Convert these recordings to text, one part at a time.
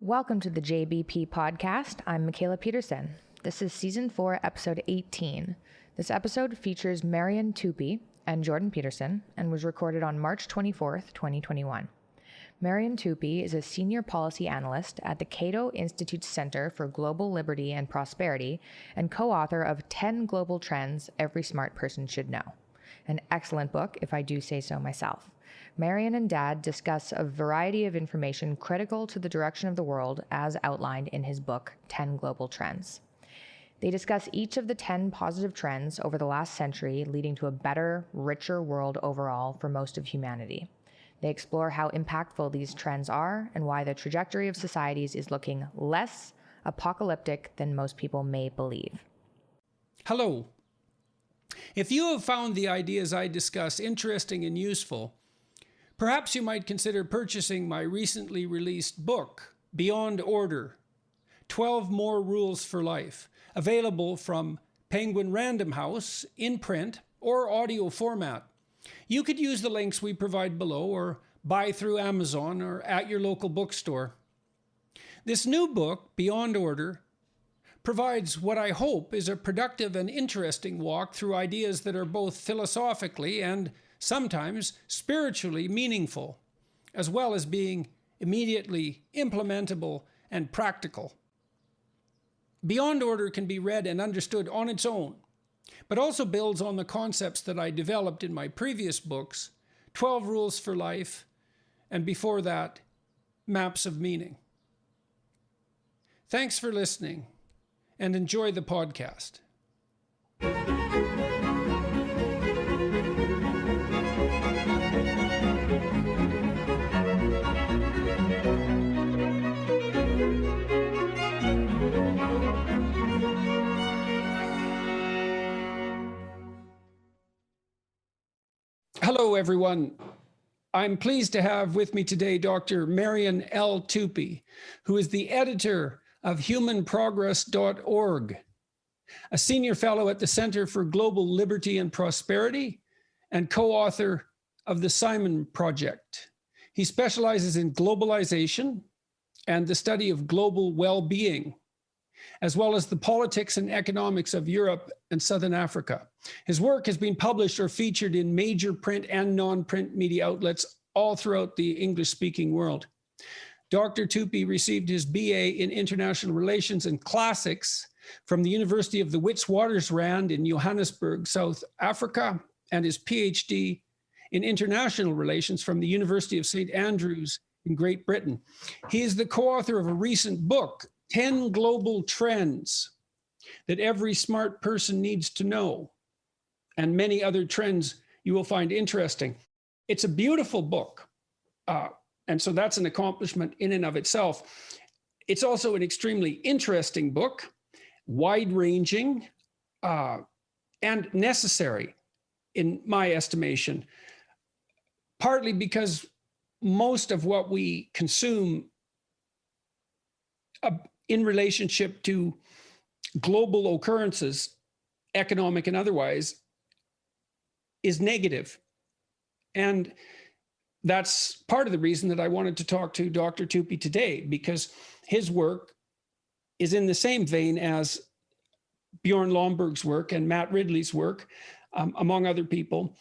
Welcome to the JBP podcast. I'm Michaela Peterson. This is season 4, episode 18. This episode features Marian Tupy and Jordan Peterson and was recorded on March 24th, 2021. Marian Tupy is a senior policy analyst at the Cato Institute's Center for Global Liberty and Prosperity and co-author of 10 Global Trends Every Smart Person Should Know. An excellent book, if I do say so myself. Marian and Dad discuss a variety of information critical to the direction of the world as outlined in his book, 10 Global Trends. They discuss each of the 10 positive trends over the last century leading to a better, richer world overall for most of humanity. They explore how impactful these trends are and why the trajectory of societies is looking less apocalyptic than most people may believe. Hello. If you have found the ideas I discuss interesting and useful, perhaps you might consider purchasing my recently released book, Beyond Order, 12 More Rules for Life, available from Penguin Random House in print or audio format. You could use the links we provide below or buy through Amazon or at your local bookstore. This new book, Beyond Order, provides what I hope is a productive and interesting walk through ideas that are both philosophically and sometimes spiritually meaningful, as well as being immediately implementable and practical. Beyond Order can be read and understood on its own, but also builds on the concepts that I developed in my previous books, 12 Rules for Life, and before that, Maps of Meaning. Thanks for listening, and enjoy the podcast. Hello, everyone. I'm pleased to have with me today Dr. Marian L. Tupy, who is the editor of humanprogress.org, a senior fellow at the Center for Global Liberty and Prosperity, and co-author of the Simon Project. He specializes in globalization and the study of global well-being, as well as the politics and economics of Europe and Southern Africa. His work has been published or featured in major print and non-print media outlets all throughout the English-speaking world. Dr. Tupy received his BA in International Relations and Classics from the University of the Witwatersrand in Johannesburg, South Africa, and his PhD in International Relations from the University of St. Andrews in Great Britain. He is the co-author of a recent book, 10 Global Trends That Every Smart Person Needs to Know, and many other trends you will find interesting. It's a beautiful book. And so that's an accomplishment in and of itself. It's also an extremely interesting book, wide-ranging, and necessary, in my estimation, partly because most of what we consume in relationship to global occurrences, economic and otherwise, is negative. And that's part of the reason that I wanted to talk to Dr. Tupy today, because his work is in the same vein as Bjorn Lomborg's work and Matt Ridley's work, among other people,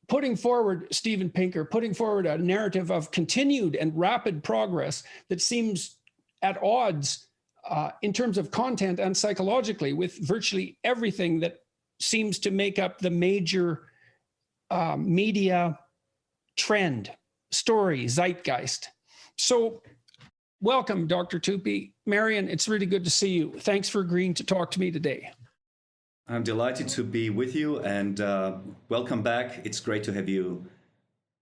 putting forward, Steven Pinker, putting forward a narrative of continued and rapid progress that seems at odds in terms of content and psychologically with virtually everything that seems to make up the major media trend, story, zeitgeist. So welcome, Dr. Tupy. Marian, it's really good to see you. Thanks for agreeing to talk to me today. I'm delighted to be with you, and welcome back. It's great to have you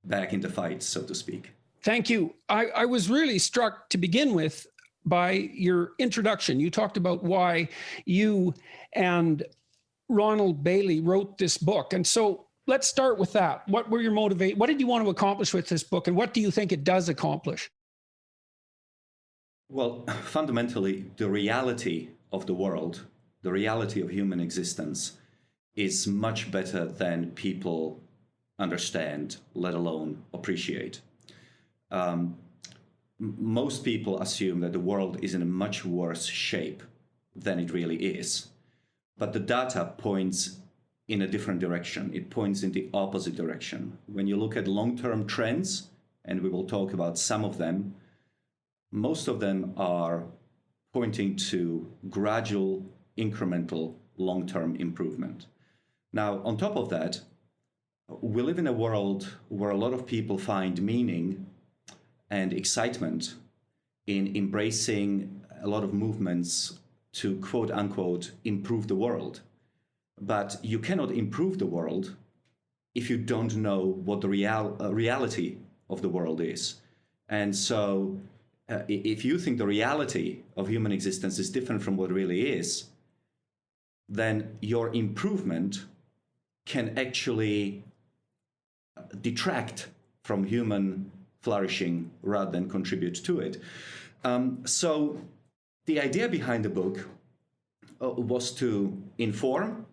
back in the fight, so to speak. Thank you. I was really struck to begin with by your introduction. You talked about why you and Ronald Bailey wrote this book. And so let's start with that. What were your motivations? What did you want to accomplish with this book, and what do you think it does accomplish? Well, fundamentally, the reality of the world, the reality of human existence, is much better than people understand, let alone appreciate. most people assume that the world is in a much worse shape than it really is. But the data points in a different direction. It points in the opposite direction. When you look at long-term trends, and we will talk about some of them, most of them are pointing to gradual, incremental, long-term improvement. Now, on top of that, we live in a world where a lot of people find meaning and excitement in embracing a lot of movements to quote unquote improve the world. But you cannot improve the world if you don't know what the reality of the world is. And so if you think the reality of human existence is different from what it really is, then your improvement can actually detract from human flourishing rather than contribute to it. So the idea behind the book was to inform,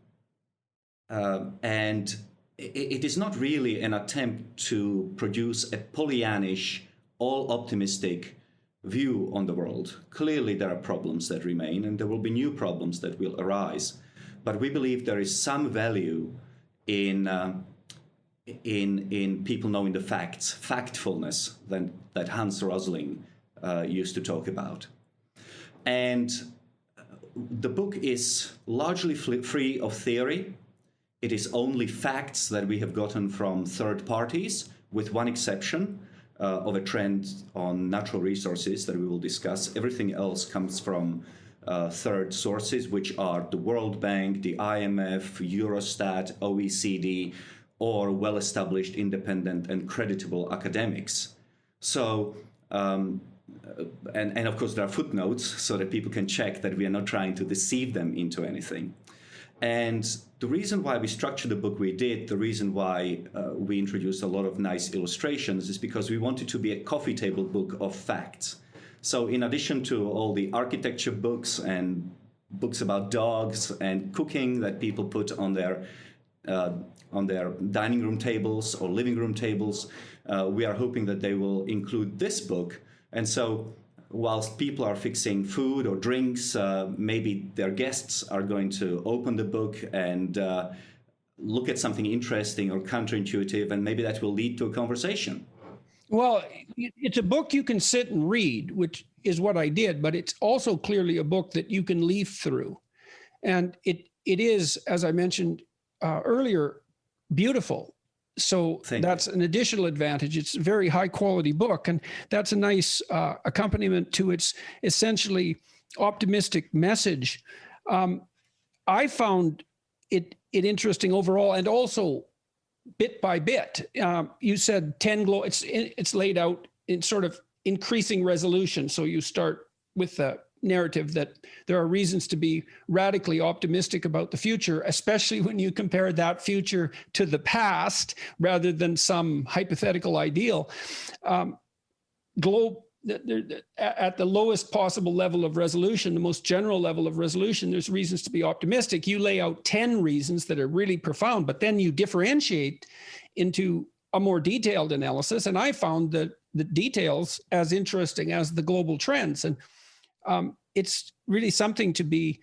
and it is not really an attempt to produce a Pollyannish, all-optimistic view on the world. Clearly, there are problems that remain, and there will be new problems that will arise. But we believe there is some value in people knowing the facts, factfulness that Hans Rosling used to talk about. And the book is largely free of theory. It is only facts that we have gotten from third parties, with one exception of a trend on natural resources that we will discuss. Everything else comes from third sources, which are the World Bank, the IMF, Eurostat, OECD, or well-established, independent, and creditable academics. So, and of course there are footnotes so that people can check that we are not trying to deceive them into anything. And the reason why we structured the book we did, the reason why we introduced a lot of nice illustrations, is because we wanted to be a coffee table book of facts. So in addition to all the architecture books and books about dogs and cooking that people put on their dining room tables or living room tables, we are hoping that they will include this book. And so whilst people are fixing food or drinks, maybe their guests are going to open the book and look at something interesting or counterintuitive, and maybe that will lead to a conversation. Well, it's a book you can sit and read, which is what I did, but it's also clearly a book that you can leaf through. And it is, as I mentioned earlier, beautiful. So that's an additional advantage. It's a very high quality book, and that's a nice accompaniment to its essentially optimistic message. I found it interesting overall, and also bit by bit. You said 10 it's laid out in sort of increasing resolution. So you start with the narrative that there are reasons to be radically optimistic about the future, especially when you compare that future to the past rather than some hypothetical ideal. At the lowest possible level of resolution, the most general level of resolution, there's reasons to be optimistic. You lay out 10 reasons that are really profound, but then you differentiate into a more detailed analysis. And I found that the details as interesting as the global trends. And it's really something to be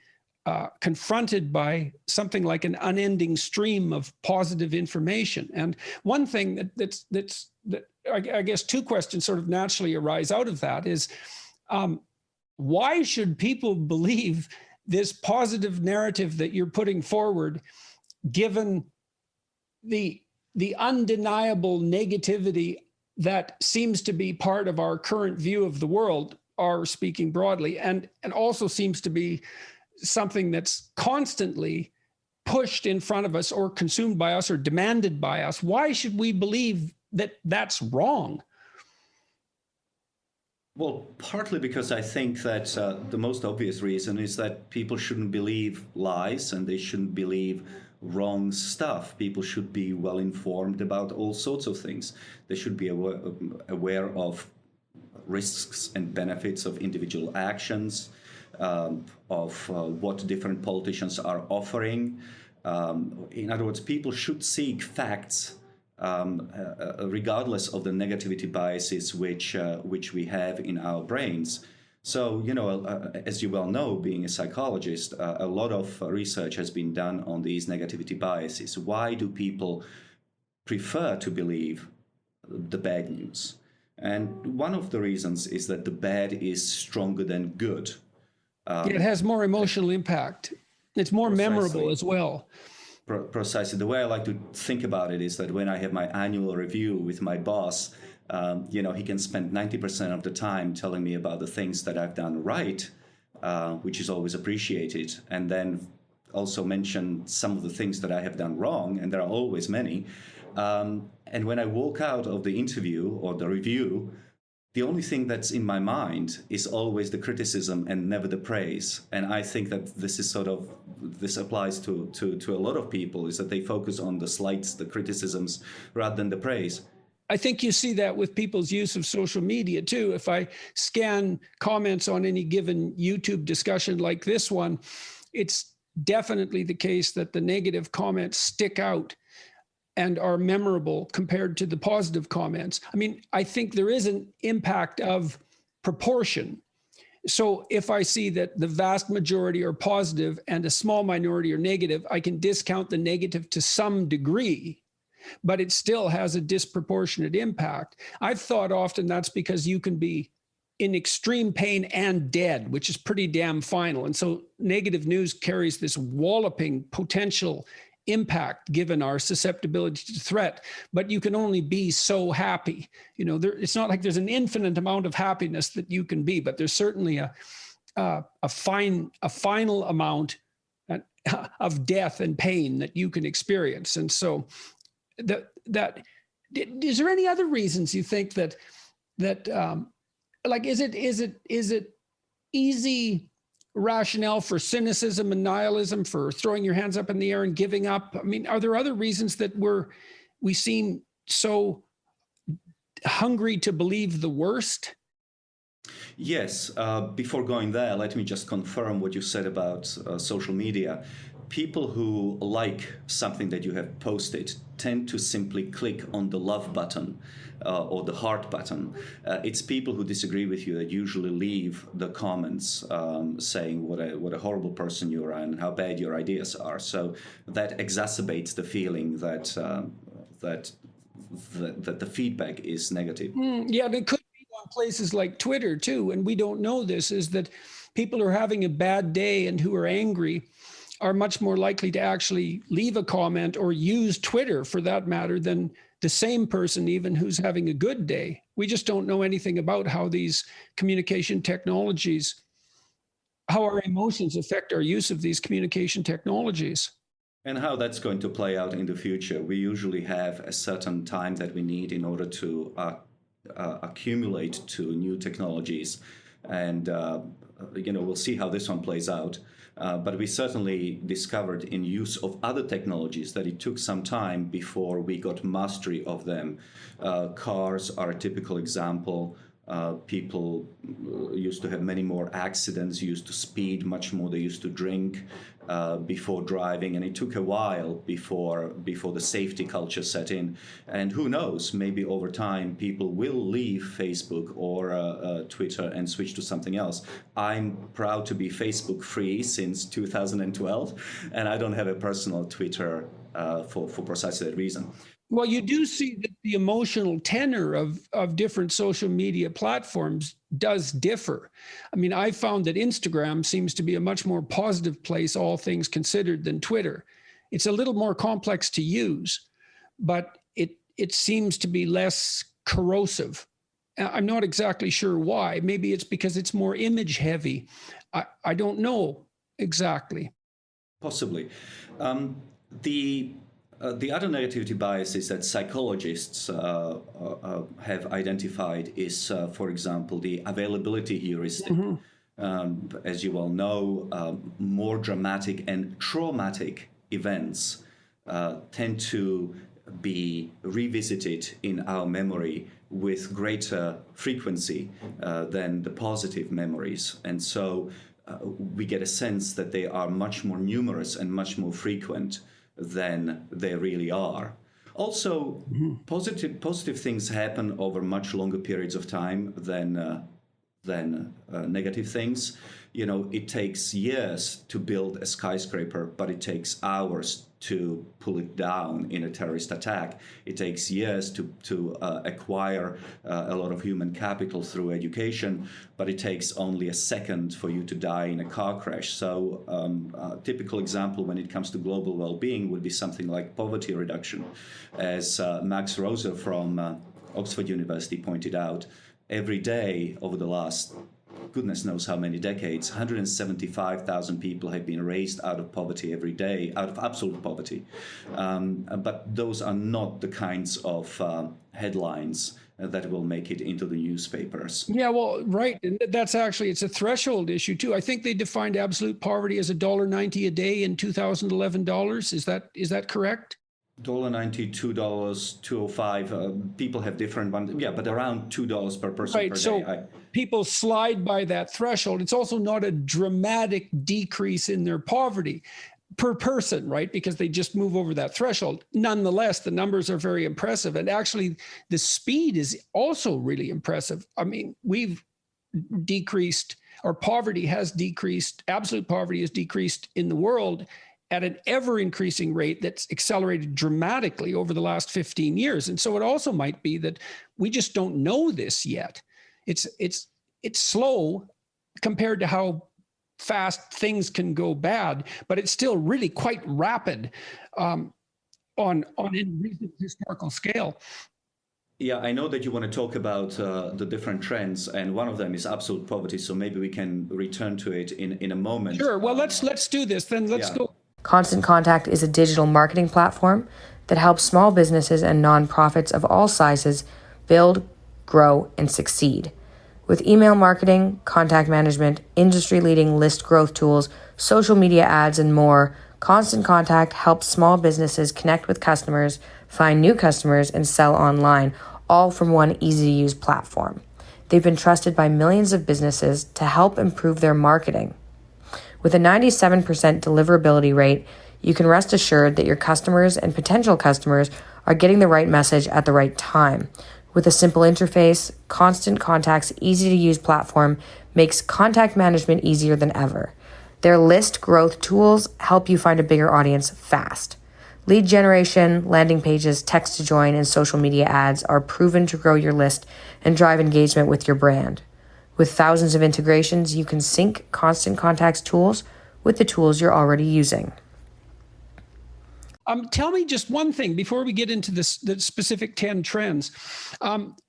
confronted by something like an unending stream of positive information. And one thing that I guess two questions sort of naturally arise out of that is, why should people believe this positive narrative that you're putting forward, given the undeniable negativity that seems to be part of our current view of the world, are speaking broadly, and also seems to be something that's constantly pushed in front of us or consumed by us or demanded by us? Why should we believe that that's wrong? Well, partly because I think that the most obvious reason is that people shouldn't believe lies and they shouldn't believe wrong stuff. People should be well informed about all sorts of things. They should be aware of risks and benefits of individual actions, of what different politicians are offering. In other words, people should seek facts regardless of the negativity biases which we have in our brains. So, as you well know, being a psychologist, a lot of research has been done on these negativity biases. Why do people prefer to believe the bad news? And one of the reasons is that the bad is stronger than good. It has more emotional impact. It's more memorable as well. Precisely. The way I like to think about it is that when I have my annual review with my boss, he can spend 90% of the time telling me about the things that I've done right, which is always appreciated, and then also mention some of the things that I have done wrong, and there are always many. And when I walk out of the interview or the review, the only thing that's in my mind is always the criticism and never the praise. And I think that this applies to a lot of people, is that they focus on the slights, the criticisms, rather than the praise. I think you see that with people's use of social media too. If I scan comments on any given YouTube discussion like this one, it's definitely the case that the negative comments stick out and are memorable compared to the positive comments. I mean, I think there is an impact of proportion. So if I see that the vast majority are positive and a small minority are negative, I can discount the negative to some degree, but it still has a disproportionate impact. I've thought often that's because you can be in extreme pain and dead, which is pretty damn final. And so negative news carries this walloping potential impact given our susceptibility to threat, but you can only be so happy. It's not like there's an infinite amount of happiness that you can be, but there's certainly a final amount of death and pain that you can experience. And so is there any other reasons you think that is it easy rationale for cynicism and nihilism, for throwing your hands up in the air and giving up? I mean, are there other reasons that we seem so hungry to believe the worst? Yes. Before going there, let me just confirm what you said about social media. People who like something that you have posted tend to simply click on the love button or the heart button. It's people who disagree with you that usually leave the comments saying what a horrible person you are and how bad your ideas are. So that exacerbates the feeling that the feedback is negative. Yeah, and it could be on places like Twitter too, and we don't know this, is that people who are having a bad day and who are angry are much more likely to actually leave a comment or use Twitter for that matter than the same person even who's having a good day. We just don't know anything about how these communication technologies, how our emotions affect our use of these communication technologies. And how that's going to play out in the future. We usually have a certain time that we need in order to accumulate to new technologies. And, we'll see how this one plays out. But we certainly discovered in use of other technologies that it took some time before we got mastery of them. Cars are a typical example. People used to have many more accidents, used to speed much more, they used to drink before driving, and it took a while before the safety culture set in. And who knows, maybe over time people will leave Facebook or Twitter and switch to something else. I'm proud to be Facebook free since 2012, and I don't have a personal Twitter for precisely that reason. Well, you do see that the emotional tenor of different social media platforms does differ. I mean, I found that Instagram seems to be a much more positive place, all things considered, than Twitter. It's a little more complex to use, but it seems to be less corrosive. I'm not exactly sure why. Maybe it's because it's more image heavy. I don't know exactly. Possibly. The other negativity biases that psychologists have identified is, for example, the availability heuristic. Mm-hmm. As you all know, more dramatic and traumatic events tend to be revisited in our memory with greater frequency than the positive memories. And so we get a sense that they are much more numerous and much more frequent than they really are. Also, positive things happen over much longer periods of time than negative things. It takes years to build a skyscraper, but it takes hours to pull it down in a terrorist attack. It takes years to acquire a lot of human capital through education, but it takes only a second for you to die in a car crash. So a typical example when it comes to global well-being would be something like poverty reduction. As Max Roser from Oxford University pointed out, every day over the last goodness knows how many decades, 175,000 people have been raised out of poverty every day, out of absolute poverty. But those are not the kinds of headlines that will make it into the newspapers. Yeah, well, right. And that's actually, it's a threshold issue too. I think they defined absolute poverty as $1.90 a day in 2011 dollars. Is that correct? $1.90, $2, $2.05. People have different ones. Yeah, but around $2 per person per day. So people slide by that threshold. It's also not a dramatic decrease in their poverty per person, right? Because they just move over that threshold. Nonetheless, the numbers are very impressive. And actually, the speed is also really impressive. I mean, we've decreased, our poverty has decreased, absolute poverty has decreased in the world at an ever-increasing rate that's accelerated dramatically over the last 15 years. And so it also might be that we just don't know this yet. It's slow compared to how fast things can go bad, but it's still really quite rapid on a recent historical scale. Yeah, I know that you want to talk about the different trends, and one of them is absolute poverty. So maybe we can return to it in a moment. Sure. Well, let's do this. Then let's go. Constant Contact is a digital marketing platform that helps small businesses and nonprofits of all sizes build, grow, and succeed. With email marketing, contact management, industry-leading list growth tools, social media ads, and more, Constant Contact helps small businesses connect with customers, find new customers, and sell online, all from one easy-to-use platform. They've been trusted by millions of businesses to help improve their marketing. With a 97% deliverability rate, you can rest assured that your customers and potential customers are getting the right message at the right time. With a simple interface, Constant Contact's easy-to-use platform makes contact management easier than ever. Their list growth tools help you find a bigger audience fast. Lead generation, landing pages, text to join, and social media ads are proven to grow your list and drive engagement with your brand. With thousands of integrations, you can sync Constant Contact's tools with the tools you're already using. Tell me just one thing before we get into the specific 10 trends.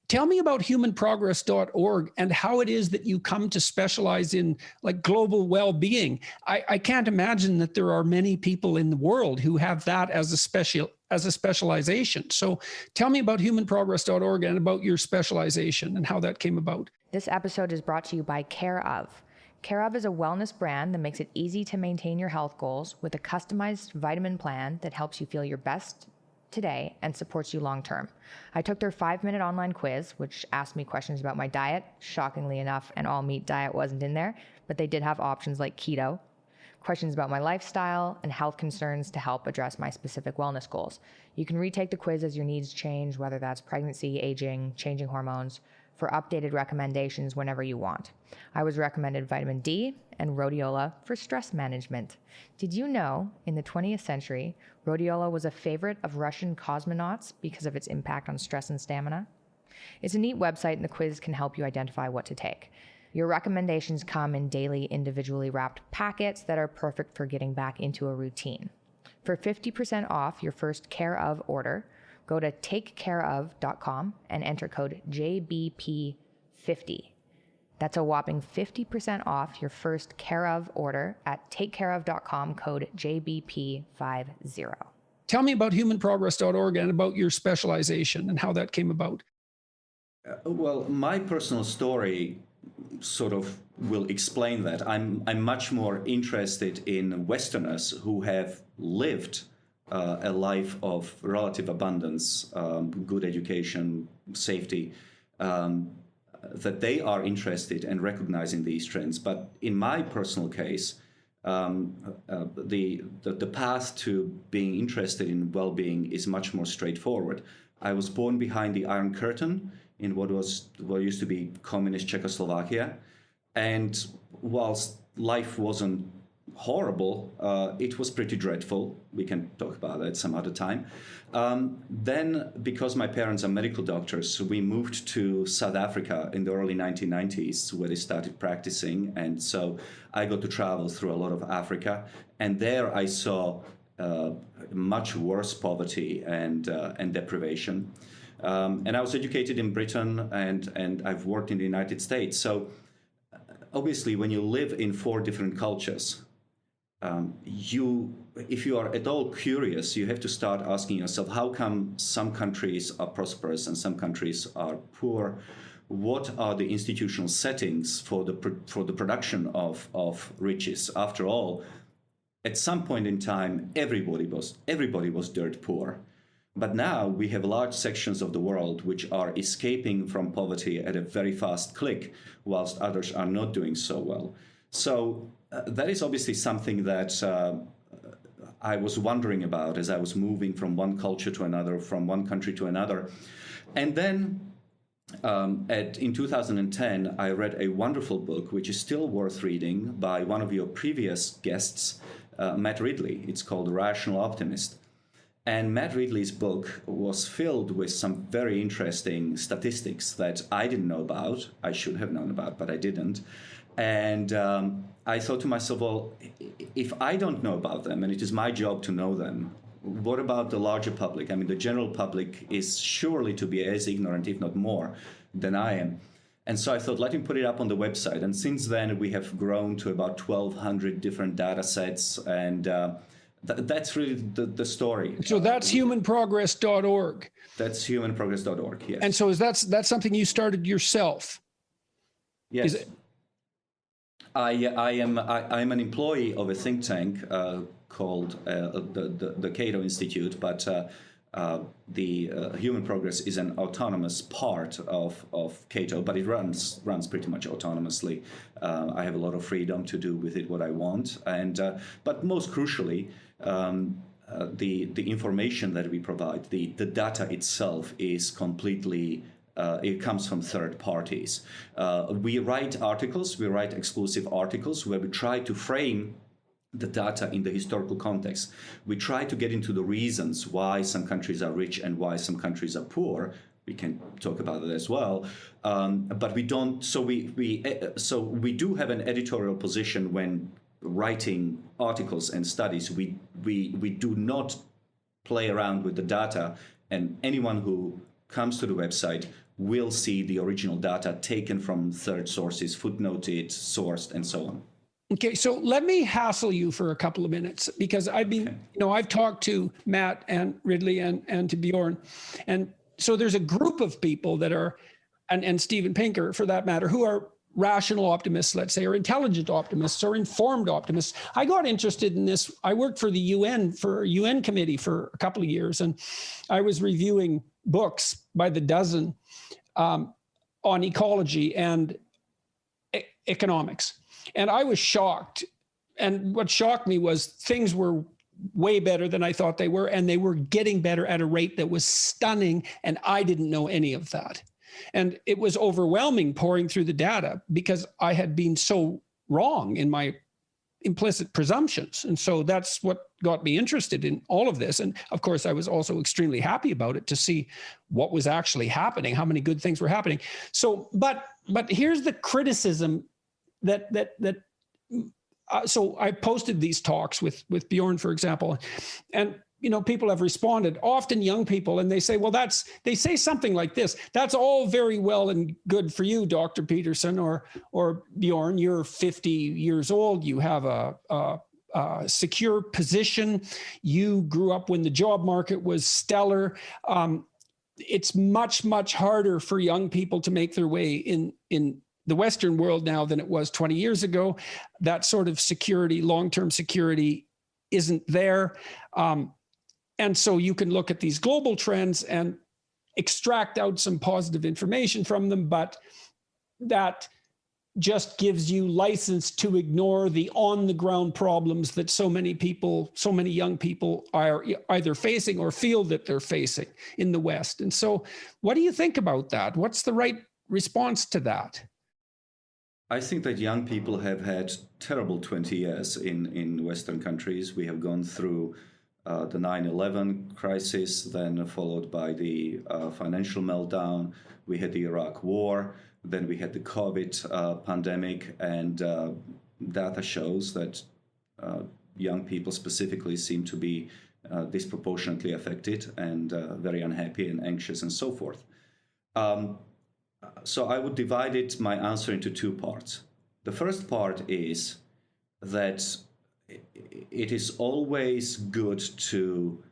Tell me about humanprogress.org and how it is that you come to specialize in like global well-being. I can't imagine that there are many people in the world who have that as a specialization. So tell me about humanprogress.org and about your specialization and how that came about. This episode is brought to you by Care Of. Care Of is a wellness brand that makes it easy to maintain your health goals with a customized vitamin plan that helps you feel your best today and supports you long term. I took their 5-minute online quiz, which asked me questions about my diet. Shockingly enough, an all-meat diet wasn't in there, but they did have options like keto, questions about my lifestyle, and health concerns to help address my specific wellness goals. You can retake the quiz as your needs change, whether that's pregnancy, aging, changing hormones, for updated recommendations whenever you want. I was recommended vitamin D and rhodiola for stress management. Did you know in the 20th century, rhodiola was a favorite of Russian cosmonauts because of its impact on stress and stamina? It's a neat website, and the quiz can help you identify what to take. Your recommendations come in daily, individually wrapped packets that are perfect for getting back into a routine. For 50% off your first Care Of order, go to takecareof.com and enter code JBP50. That's a whopping 50% off your first Care Of order at takecareof.com, code JBP50. Tell me about humanprogress.org and about your specialization and how that came about. Well, my personal story sort of will explain that. I'm much more interested in Westerners who have lived a life of relative abundance, good education, safety, that they are interested in recognizing these trends. But in my personal case, the path to being interested in well-being is much more straightforward. I was born behind the Iron Curtain in what used to be communist Czechoslovakia, and whilst life wasn't horrible, it was pretty dreadful. We can talk about that some other time. Then, because my parents are medical doctors, we moved to South Africa in the early 1990s, where they started practicing, and so I got to travel through a lot of Africa, and there I saw much worse poverty and deprivation. And I was educated in Britain, and I've worked in the United States. So obviously, when you live in 4 different cultures, if you are at all curious, you have to start asking yourself, how come some countries are prosperous and some countries are poor? What are the institutional settings for the production of riches? After all, at some point in time, everybody was dirt poor. But now we have large sections of the world which are escaping from poverty at a very fast click, whilst others are not doing so well. So that is obviously something that I was wondering about as I was moving from one culture to another, from one country to another. And then in 2010, I read a wonderful book, which is still worth reading, by one of your previous guests, Matt Ridley. It's called The Rational Optimist. And Matt Ridley's book was filled with some very interesting statistics that I didn't know about. I should have known about, but I didn't. And I thought to myself, well, if I don't know about them, and it is my job to know them, what about the larger public? I mean, the general public is surely to be as ignorant, if not more, than I am. And so I thought, let me put it up on the website. And since then, we have grown to about 1,200 different data sets, and that's really the story. So that's humanprogress.org. That's humanprogress.org, yes. And so that's something you started yourself? Yes. I'm an employee of a think tank called the Cato Institute, but the Human Progress is an autonomous part of Cato, but it runs pretty much autonomously. I have a lot of freedom to do with it what I want, and but most crucially, the information that we provide, the data itself is completely. It comes from third parties. We write articles, we write exclusive articles where we try to frame the data in the historical context. We try to get into the reasons why some countries are rich and why some countries are poor. We can talk about it as well, but we don't. So we do have an editorial position when writing articles and studies. We do not play around with the data, and anyone who comes to the website will see the original data taken from third sources, footnoted, sourced, and so on. Okay, so let me hassle you for a couple of minutes, because I've been, I've talked to Matt and Ridley and to Bjorn, and so there's a group of people that are, and Steven Pinker for that matter, who are rational optimists, let's say, or intelligent optimists, or informed optimists. I got interested in this. I worked for the UN committee for a couple of years, and I was reviewing books by the dozen on ecology and economics. And I was shocked. And what shocked me was things were way better than I thought they were, and they were getting better at a rate that was stunning, and I didn't know any of that. And it was overwhelming pouring through the data, because I had been so wrong in my implicit presumptions. And so that's what got me interested in all of this. And of course, I was also extremely happy about it, to see what was actually happening, how many good things were happening. So, but here's the criticism so I posted these talks with Bjorn, for example, and people have responded, often young people, and they say, well, they say something like this: that's all very well and good for you, Dr. Peterson or Bjorn. You're 50 years old. You have a secure position. You grew up when the job market was stellar. It's much, much harder for young people to make their way in the Western world now than it was 20 years ago. That sort of security, long-term security, isn't there. And so you can look at these global trends and extract out some positive information from them, but that just gives you license to ignore the on-the-ground problems that so many young people are either facing or feel that they're facing in the West. And so what do you think about that? What's the right response to that? I think that young people have had terrible 20 years in Western countries. We have gone through the 9/11 crisis, then followed by the financial meltdown. We had the Iraq War. Then we had the COVID pandemic, and data shows that young people specifically seem to be disproportionately affected and very unhappy and anxious and so forth. So I would divide my answer into two parts. The first part is that it is always good to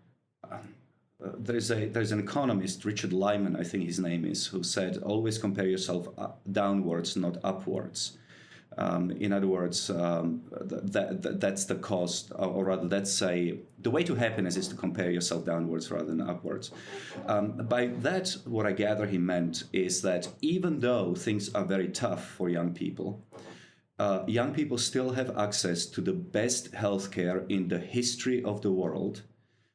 there's an economist, Richard Lyman, I think his name is, who said, always compare yourself downwards, not upwards. In other words, that's the cost, or rather, the way to happiness is to compare yourself downwards rather than upwards. By that, what I gather he meant is that even though things are very tough for young people still have access to the best healthcare in the history of the world.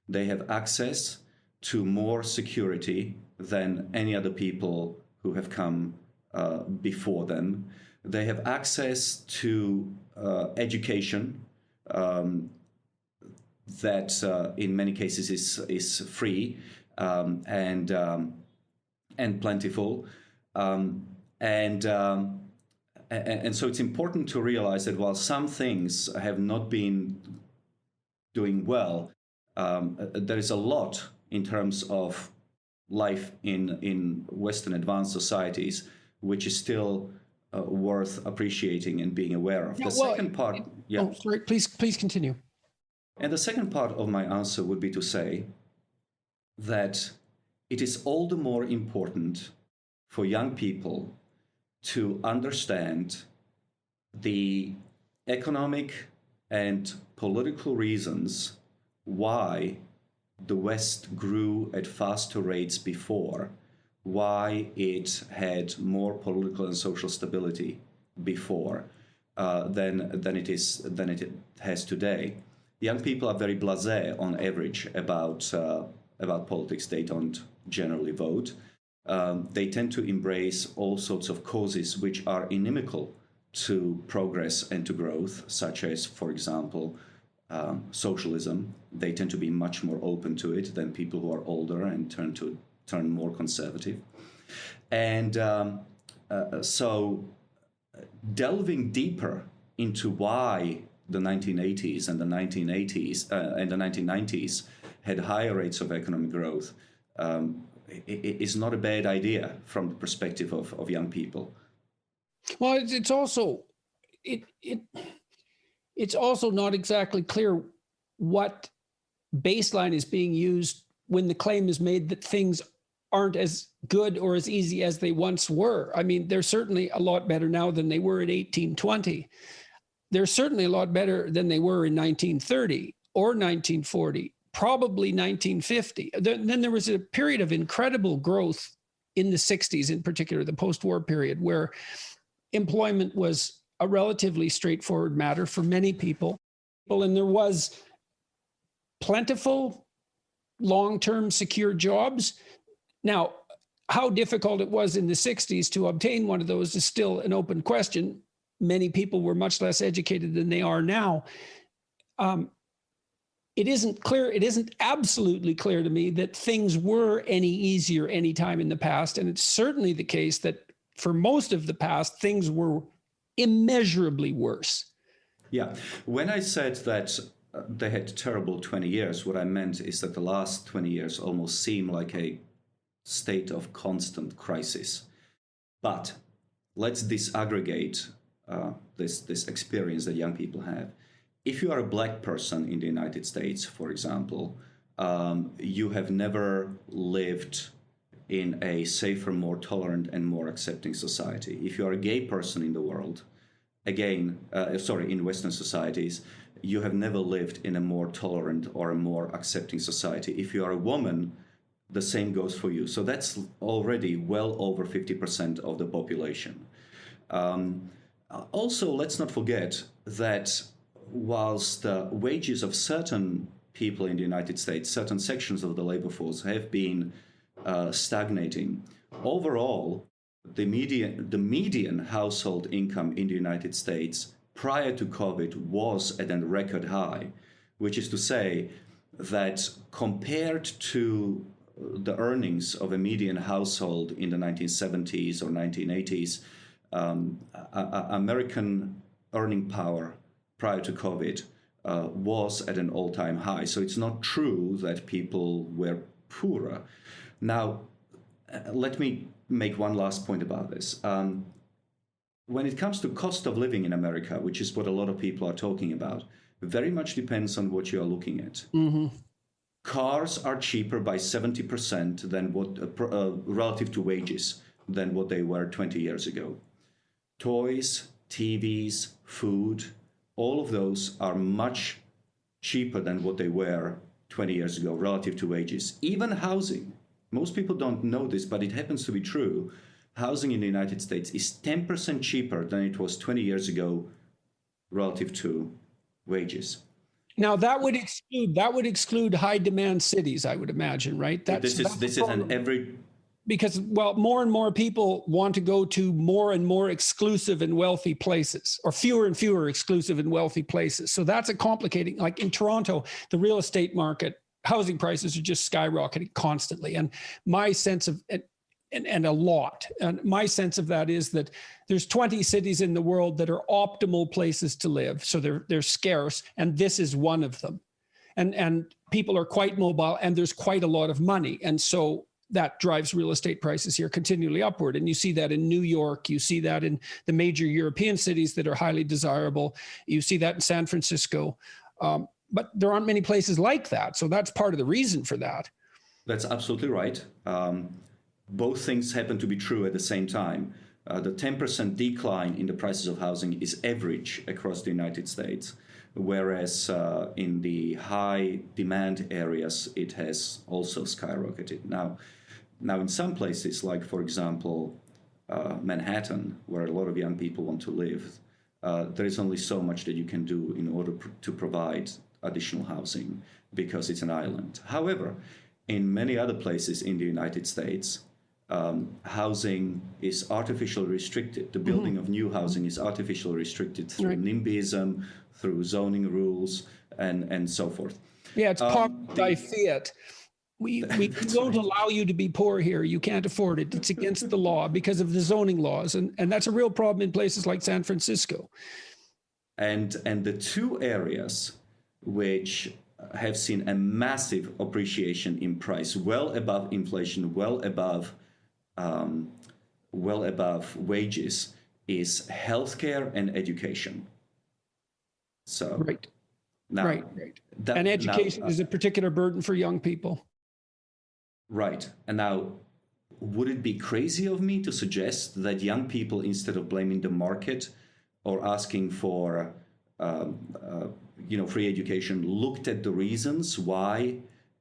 They have access to more security than any other people who have come before them. They have access to education that in many cases is free and plentiful. And so it's important to realize that while some things have not been doing well, there is a lot in terms of life in Western advanced societies, which is still worth appreciating and being aware of. Second part, Oh, sorry, please continue. And the second part of my answer would be to say that it is all the more important for young people to understand the economic and political reasons why the West grew at faster rates before, why it had more political and social stability before than it has today. Young people are very blasé on average about politics. They don't generally vote. They tend to embrace all sorts of causes which are inimical to progress and to growth, such as, for example, socialism. They tend to be much more open to it than people who are older and turn more conservative. And so delving deeper into why the 1980s and the 1980s and the 1990s had higher rates of economic growth is not a bad idea from the perspective of young people. Well, it's also it's also not exactly clear what baseline is being used when the claim is made that things aren't as good or as easy as they once were. I mean, they're certainly a lot better now than they were in 1820. They're certainly a lot better than they were in 1930 or 1940, probably 1950. Then there was a period of incredible growth in the 60s, in particular, the post-war period, where employment was a relatively straightforward matter for many people. And there was plentiful, long-term secure jobs. Now, how difficult it was in the 60s to obtain one of those is still an open question. Many people were much less educated than they are now. It isn't clear, it isn't absolutely clear to me that things were any easier any time in the past. And it's certainly the case that for most of the past, things were immeasurably worse. Yeah. When I said that they had terrible 20 years, what I meant is that the last 20 years almost seem like a state of constant crisis. But let's disaggregate this experience that young people have. If you are a black person in the United States, for example, you have never lived in a safer, more tolerant, and more accepting society. If you are a gay person in the world, in Western societies, you have never lived in a more tolerant or a more accepting society. If you are a woman, the same goes for you. So that's already well over 50% of the population. Also, let's not forget that whilst the wages of certain people in the United States, certain sections of the labor force have been stagnating, overall, the median household income in the United States prior to COVID was at a record high, which is to say that compared to the earnings of a median household in the 1970s or 1980s, American earning power prior to COVID was at an all-time high. So it's not true that people were poorer. Now, let me make one last point about this. When it comes to cost of living in America, which is what a lot of people are talking about, very much depends on what you are looking at. Mm-hmm. Cars are cheaper by 70% than what relative to wages than what they were 20 years ago. Toys, TVs, food, all of those are much cheaper than what they were 20 years ago relative to wages. Even housing. Most people don't know this, but it happens to be true. Housing in the United States is 10% cheaper than it was 20 years ago relative to wages. Now that would exclude high demand cities, I would imagine, right? This is an every, because, well, more and more people want to go to more and more exclusive and wealthy places, or fewer and fewer exclusive and wealthy places. So that's a complicating, like in Toronto, the real estate market, housing prices are just skyrocketing constantly. And my sense of, and my sense of that is that there's 20 cities in the world that are optimal places to live. So they're scarce, and this is one of them. And people are quite mobile, and there's quite a lot of money. And so that drives real estate prices here continually upward. And you see that in New York, you see that in the major European cities that are highly desirable. You see that in San Francisco. But there aren't many places like that. So that's part of the reason for that. That's absolutely right. Both things happen to be true at the same time. The 10% decline in the prices of housing is average across the United States, whereas in the high demand areas, it has also skyrocketed. Now in some places, like, for example, Manhattan, where a lot of young people want to live, there is only so much that you can do in order to provide additional housing because it's an island. However, in many other places in the United States, housing is artificially restricted. The building of new housing is artificially restricted through NIMBYism, through zoning rules, and so forth. Yeah, it's poverty by fiat. We don't allow you to be poor here. You can't afford it. It's against the law because of the zoning laws. And that's a real problem in places like San Francisco. And the two areas which have seen a massive appreciation in price, well above inflation, well above wages, is healthcare and education. So right. And education is a particular burden for young people. Right. And now, would it be crazy of me to suggest that young people, instead of blaming the market or asking for free education, looked at the reasons why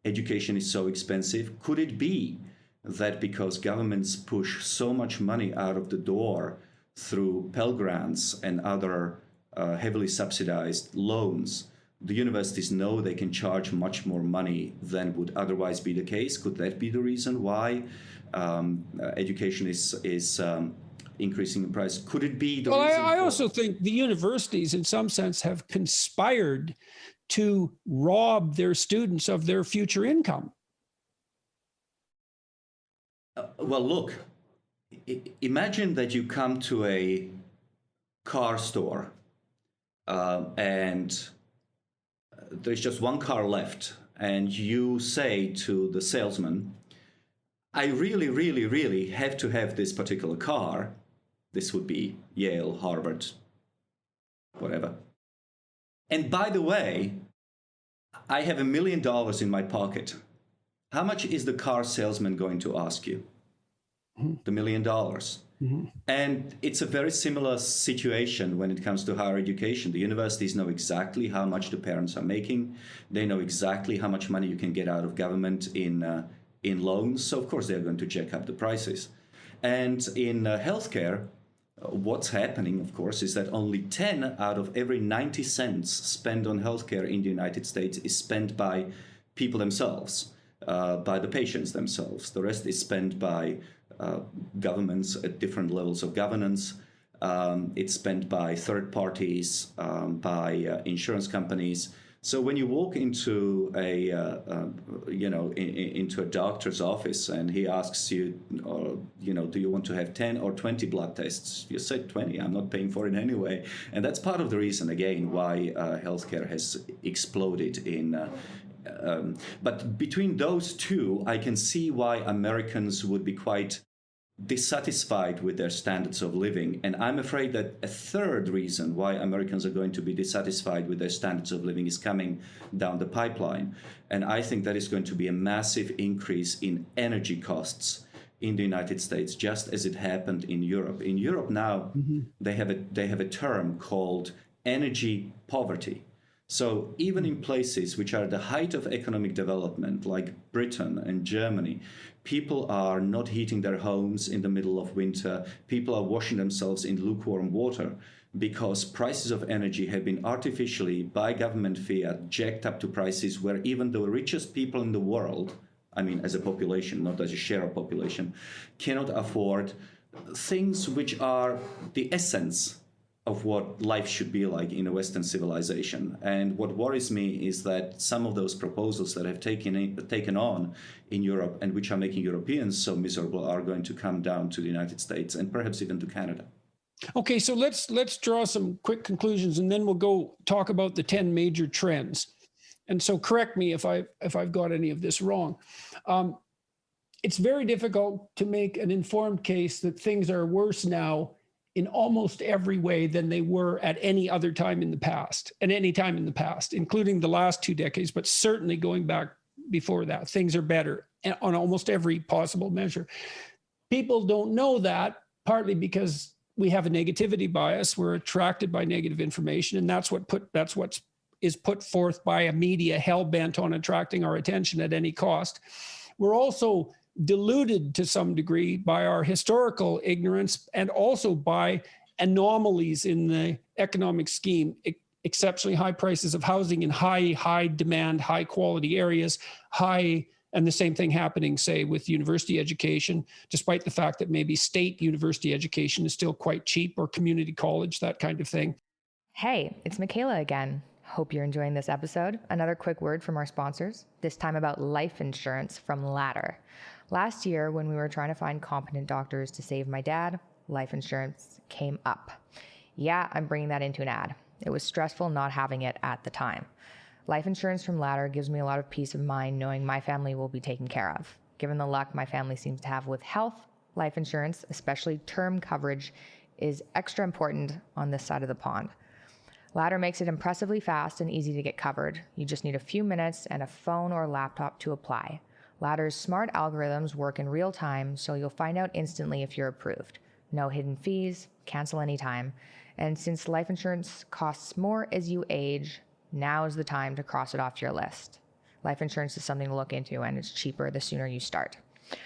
education is so expensive? Could it be that because governments push so much money out of the door through Pell Grants and other heavily subsidized loans, the universities know they can charge much more money than would otherwise be the case? Could that be the reason why education is increasing in price? Could it be the reason? I also think the universities, in some sense, have conspired to rob their students of their future income. Well, look, imagine that you come to a car store and there's just one car left, and you say to the salesman, I really, really, really have to have this particular car. This would be Yale, Harvard, whatever. And by the way, I have $1 million in my pocket. How much is the car salesman going to ask you? The $1 million. Mm-hmm. And it's a very similar situation when it comes to higher education. The universities know exactly how much the parents are making. They know exactly how much money you can get out of government in loans. So of course they're going to jack up the prices. And in healthcare, What's happening, of course, is that only 10 out of every 90 cents spent on healthcare in the United States is spent by people themselves, by the patients themselves. The rest is spent by governments at different levels of governance. It's spent by third parties, by insurance companies. So when you walk into into a doctor's office and he asks you, do you want to have 10 or 20 blood tests? You say 20. I'm not paying for it anyway. And that's part of the reason, again, why healthcare has exploded but between those two, I can see why Americans would be quite dissatisfied with their standards of living. And I'm afraid that a third reason why Americans are going to be dissatisfied with their standards of living is coming down the pipeline. And I think that is going to be a massive increase in energy costs in the United States, just as it happened in Europe. In Europe now, they have a term called energy poverty. So even in places which are the height of economic development, like Britain and Germany, people are not heating their homes in the middle of winter. People are washing themselves in lukewarm water because prices of energy have been artificially, by government fiat, jacked up to prices where even the richest people in the world, I mean as a population, not as a share of population, cannot afford things which are the essence of what life should be like in a Western civilization. And what worries me is that some of those proposals that have taken on in Europe and which are making Europeans so miserable are going to come down to the United States and perhaps even to Canada. Okay, so let's draw some quick conclusions, and then we'll go talk about the 10 major trends. And so correct me if I've got any of this wrong. It's very difficult to make an informed case that things are worse now in almost every way than they were at any other time in the past, including the last 2 decades, but certainly going back before that, things are better on almost every possible measure. People don't know that, partly because we have a negativity bias. We're attracted by negative information, and that's what is put forth by a media hell-bent on attracting our attention at any cost. We're also deluded to some degree by our historical ignorance and also by anomalies in the economic scheme, exceptionally high prices of housing in high demand, high quality areas, and the same thing happening, say, with university education, despite the fact that maybe state university education is still quite cheap, or community college, that kind of thing. Hey, it's Michaela again. Hope you're enjoying this episode. Another quick word from our sponsors, this time about life insurance from Ladder. Last year, when we were trying to find competent doctors to save my dad, life insurance came up. Yeah, I'm bringing that into an ad. It was stressful not having it at the time. Life insurance from Ladder gives me a lot of peace of mind knowing my family will be taken care of. Given the luck my family seems to have with health, life insurance, especially term coverage, is extra important on this side of the pond. Ladder makes it impressively fast and easy to get covered. You just need a few minutes and a phone or laptop to apply. Ladder's smart algorithms work in real time, so you'll find out instantly if you're approved. No hidden fees, cancel anytime. And since life insurance costs more as you age, now is the time to cross it off your list. Life insurance is something to look into, and it's cheaper the sooner you start.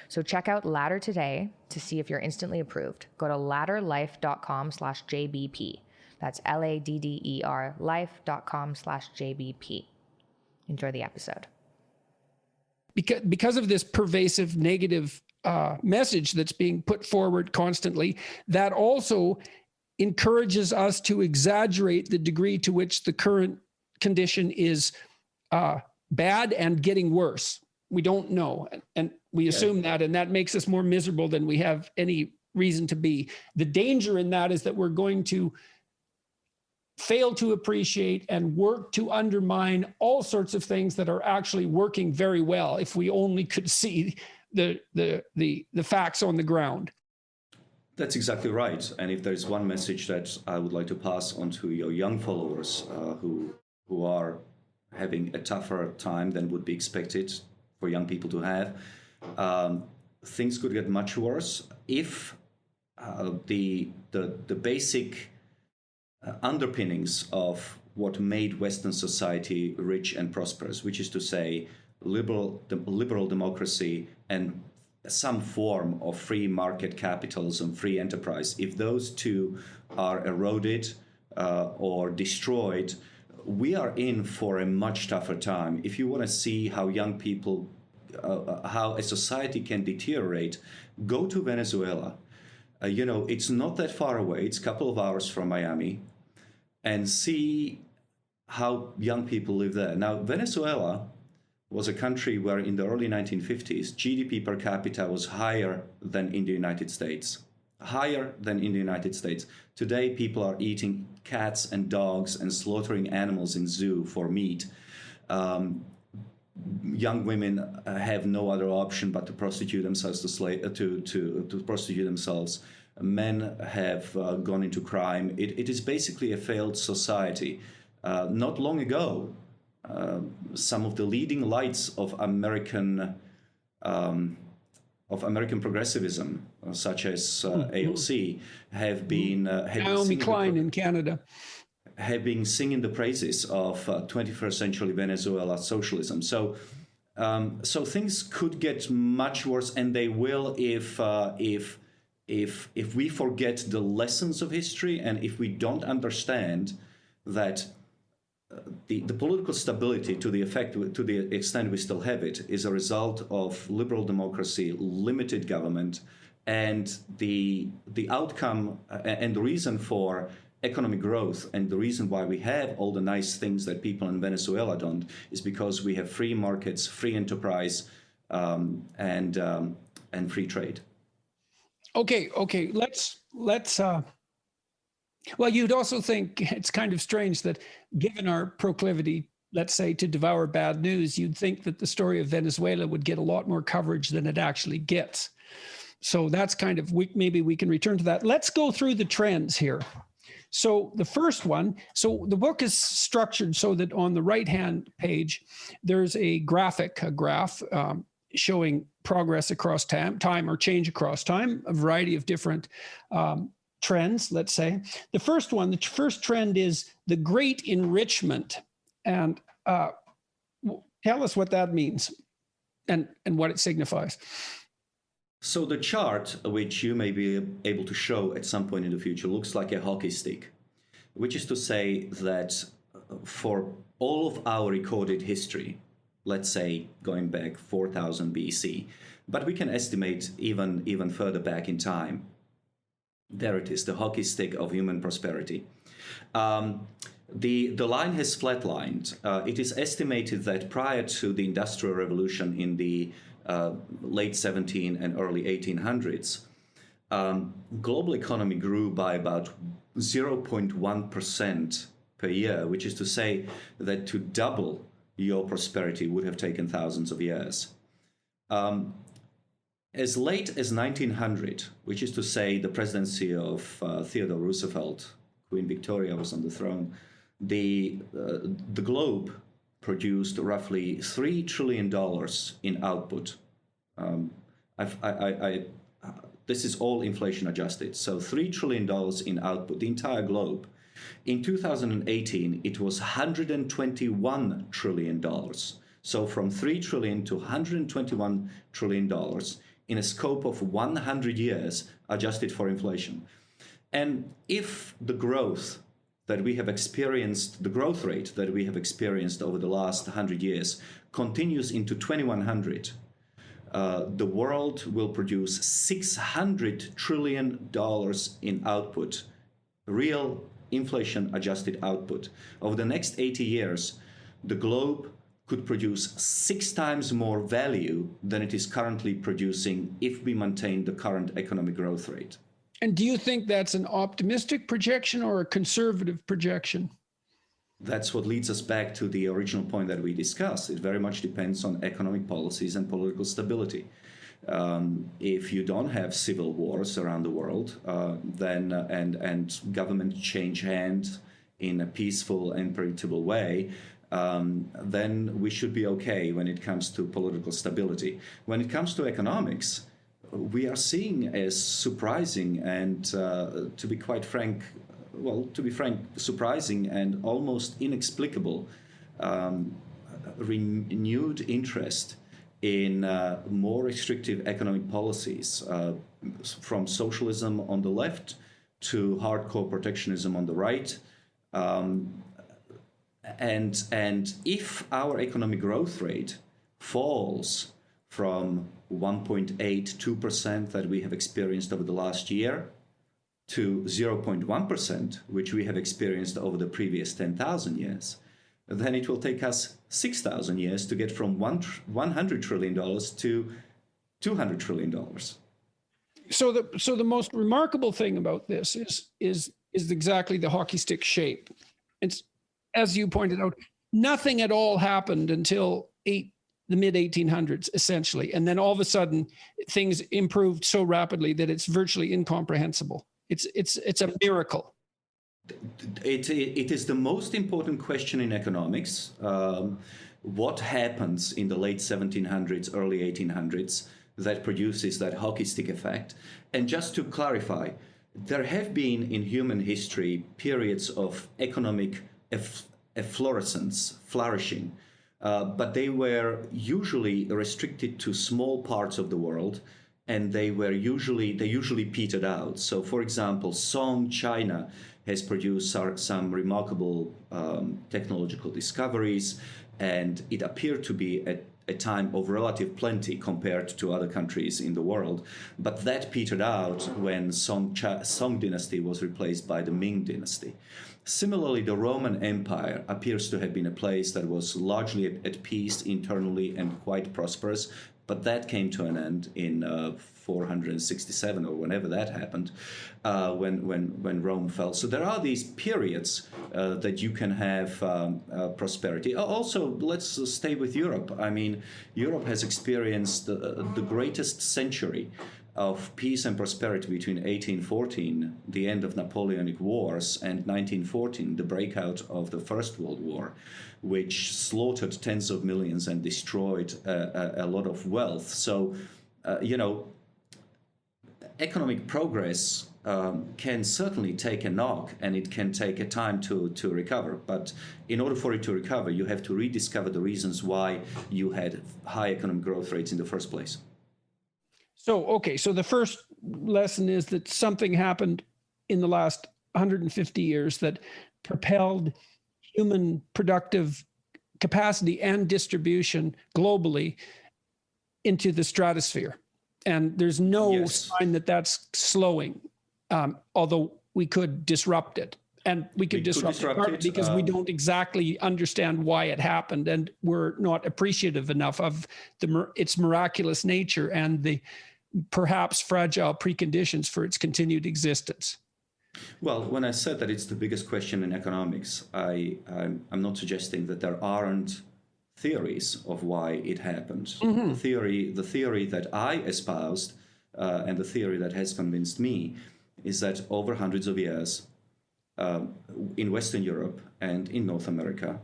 So check out Ladder today to see if you're instantly approved. Go to ladderlife.com/JBP. That's LADDER life.com/JBP. Enjoy the episode. Because of this pervasive negative message that's being put forward constantly, that also encourages us to exaggerate the degree to which the current condition is bad and getting worse. We don't know, and we assume that, and that makes us more miserable than we have any reason to be. The danger in that is that we're going to fail to appreciate and work to undermine all sorts of things that are actually working very well if we only could see the facts on the ground. That's exactly right. And if there's one message that I would like to pass on to your young followers who are having a tougher time than would be expected for young people to have, things could get much worse if the basic underpinnings of what made Western society rich and prosperous, which is to say liberal democracy and some form of free market capitalism, free enterprise, if those two are eroded or destroyed, we are in for a much tougher time. If you want to see how young people, how a society can deteriorate, go to Venezuela. It's not that far away. It's a couple of hours from Miami, and see how young people live there. Now, Venezuela was a country where in the early 1950s, GDP per capita was higher than in the United States. Higher than in the United States. Today, people are eating cats and dogs and slaughtering animals in zoo for meat. Young women have no other option but to prostitute themselves to prostitute themselves. Men have gone into crime. It is basically a failed society. Not long ago, some of the leading lights of American progressivism, such as AOC, have been Naomi Klein in Canada, have been singing the praises of 21st century Venezuela socialism. So things could get much worse, and they will if we forget the lessons of history, and if we don't understand that the political stability, to the extent we still have it, is a result of liberal democracy, limited government, and the outcome and the reason for economic growth, and the reason why we have all the nice things that people in Venezuela don't, is because we have free markets, free enterprise, and free trade. Okay. Let's. Well, you'd also think it's kind of strange that, given our proclivity, let's say, to devour bad news, you'd think that the story of Venezuela would get a lot more coverage than it actually gets. So that's kind of, maybe we can return to that. Let's go through the trends here. So the first one, so the book is structured so that on the right-hand page, there's a graph showing progress across time or change across time, a variety of different trends, let's say. The first trend is the great enrichment. And tell us what that means and what it signifies. So the chart, which you may be able to show at some point in the future, looks like a hockey stick, which is to say that for all of our recorded history, let's say going back 4000 BC, but we can estimate even further back in time. There it is, the hockey stick of human prosperity. The line has flatlined. It is estimated that prior to the Industrial Revolution in the late 17 and early 1800s, global economy grew by about 0.1% per year, which is to say that to double your prosperity would have taken thousands of years. As late as 1900, which is to say the presidency of Theodore Roosevelt, Queen Victoria was on the throne, the globe produced roughly $3 trillion in output. This is all inflation adjusted. So $3 trillion in output, the entire globe. In 2018, it was $121 trillion. So from $3 trillion to $121 trillion in a scope of 100 years adjusted for inflation. And if the growth that we have experienced, the growth rate that we have experienced over the last 100 years continues into 2100, the world will produce $600 trillion in output, real inflation-adjusted output. Over the next 80 years, the globe could produce 6 times more value than it is currently producing if we maintain the current economic growth rate. And do you think that's an optimistic projection or a conservative projection? That's what leads us back to the original point that we discussed. It very much depends on economic policies and political stability. If you don't have civil wars around the world, then and government change hands in a peaceful and predictable way, then we should be okay when it comes to political stability. When it comes to economics, we are seeing a surprising and, to be frank, surprising and almost inexplicable renewed interest in more restrictive economic policies, from socialism on the left to hardcore protectionism on the right. And if our economic growth rate falls from 1.82% that we have experienced over the last year to 0.1%, which we have experienced over the previous 10,000 years, then it will take us 6,000 years to get from $100 trillion to $200 trillion. So the most remarkable thing about this is exactly the hockey stick shape. It's, as you pointed out, nothing at all happened until the mid 1800s, essentially. And then all of a sudden, things improved so rapidly that it's virtually incomprehensible. It's a miracle. It is the most important question in economics. What happens in the late 1700s, early 1800s that produces that hockey stick effect? And just to clarify, there have been in human history periods of economic efflorescence, flourishing, but they were usually restricted to small parts of the world, and they usually petered out. So, for example, Song China has produced some remarkable technological discoveries, and it appeared to be a time of relative plenty compared to other countries in the world. But that petered out when Song dynasty was replaced by the Ming dynasty. Similarly, the Roman Empire appears to have been a place that was largely at peace internally and quite prosperous, but that came to an end in 467 or whenever that happened, when Rome fell. So there are these periods that you can have prosperity. Also, let's stay with Europe. I mean, Europe has experienced the greatest century of peace and prosperity between 1814, the end of Napoleonic Wars, and 1914, the breakout of the First World War, which slaughtered tens of millions and destroyed a lot of wealth. So, economic progress can certainly take a knock, and it can take a time to recover. But in order for it to recover, you have to rediscover the reasons why you had high economic growth rates in the first place. So the first lesson is that something happened in the last 150 years that propelled human productive capacity and distribution globally into the stratosphere. And there's no sign that that's slowing, although we could disrupt it. And we could disrupt it because we don't exactly understand why it happened, and we're not appreciative enough of its miraculous nature and the perhaps fragile preconditions for its continued existence. Well, when I said that it's the biggest question in economics, I'm not suggesting that there aren't theories of why it happened. Mm-hmm. The theory that I espoused, and the theory that has convinced me, is that over hundreds of years, in Western Europe and in North America,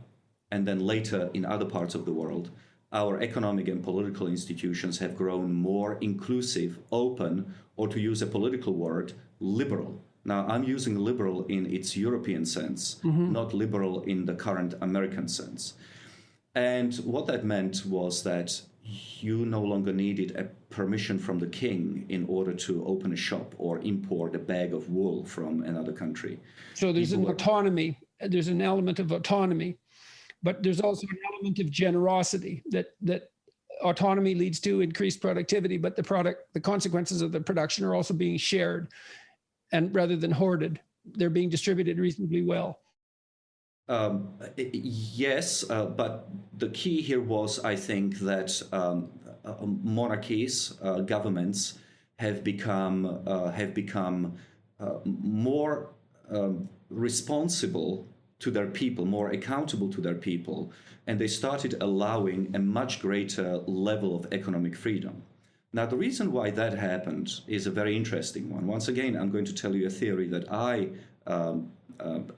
and then later in other parts of the world, our economic and political institutions have grown more inclusive, open, or to use a political word, liberal. Now, I'm using liberal in its European sense, mm-hmm. not liberal in the current American sense. And what that meant was that you no longer needed a permission from the king in order to open a shop or import a bag of wool from another country. So there's an autonomy, there's an element of autonomy, but there's also an element of generosity that autonomy leads to increased productivity, but the consequences of the production are also being shared, and rather than hoarded, they're being distributed reasonably well. Yes, but the key here was, I think, that monarchies, governments have become more responsible to their people, more accountable to their people, and they started allowing a much greater level of economic freedom. Now, the reason why that happened is a very interesting one. Once again, I'm going to tell you a theory that I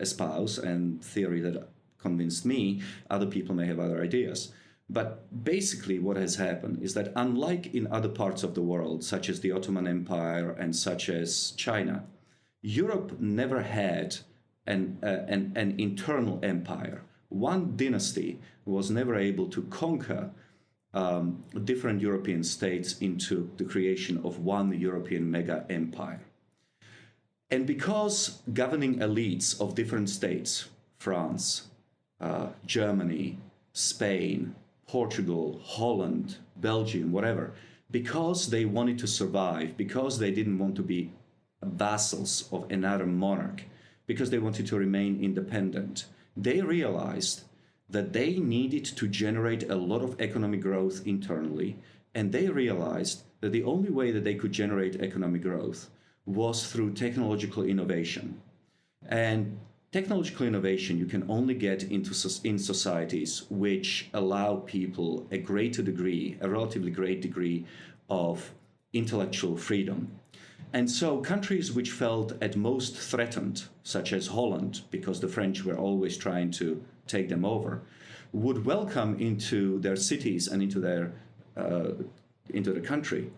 espouse and theory that convinced me. Other people may have other ideas. But basically what has happened is that unlike in other parts of the world, such as the Ottoman Empire and such as China, Europe never had an internal empire. One dynasty was never able to conquer different European states into the creation of one European mega empire. And because governing elites of different states, France, Germany, Spain, Portugal, Holland, Belgium, whatever, because they wanted to survive, because they didn't want to be vassals of another monarch, because they wanted to remain independent, they realized that they needed to generate a lot of economic growth internally, and they realized that the only way that they could generate economic growth was through technological innovation. And technological innovation you can only get into in societies which allow people a greater degree, a relatively great degree of intellectual freedom. And so countries which felt at most threatened, such as Holland, because the French were always trying to take them over, would welcome into their cities and into the country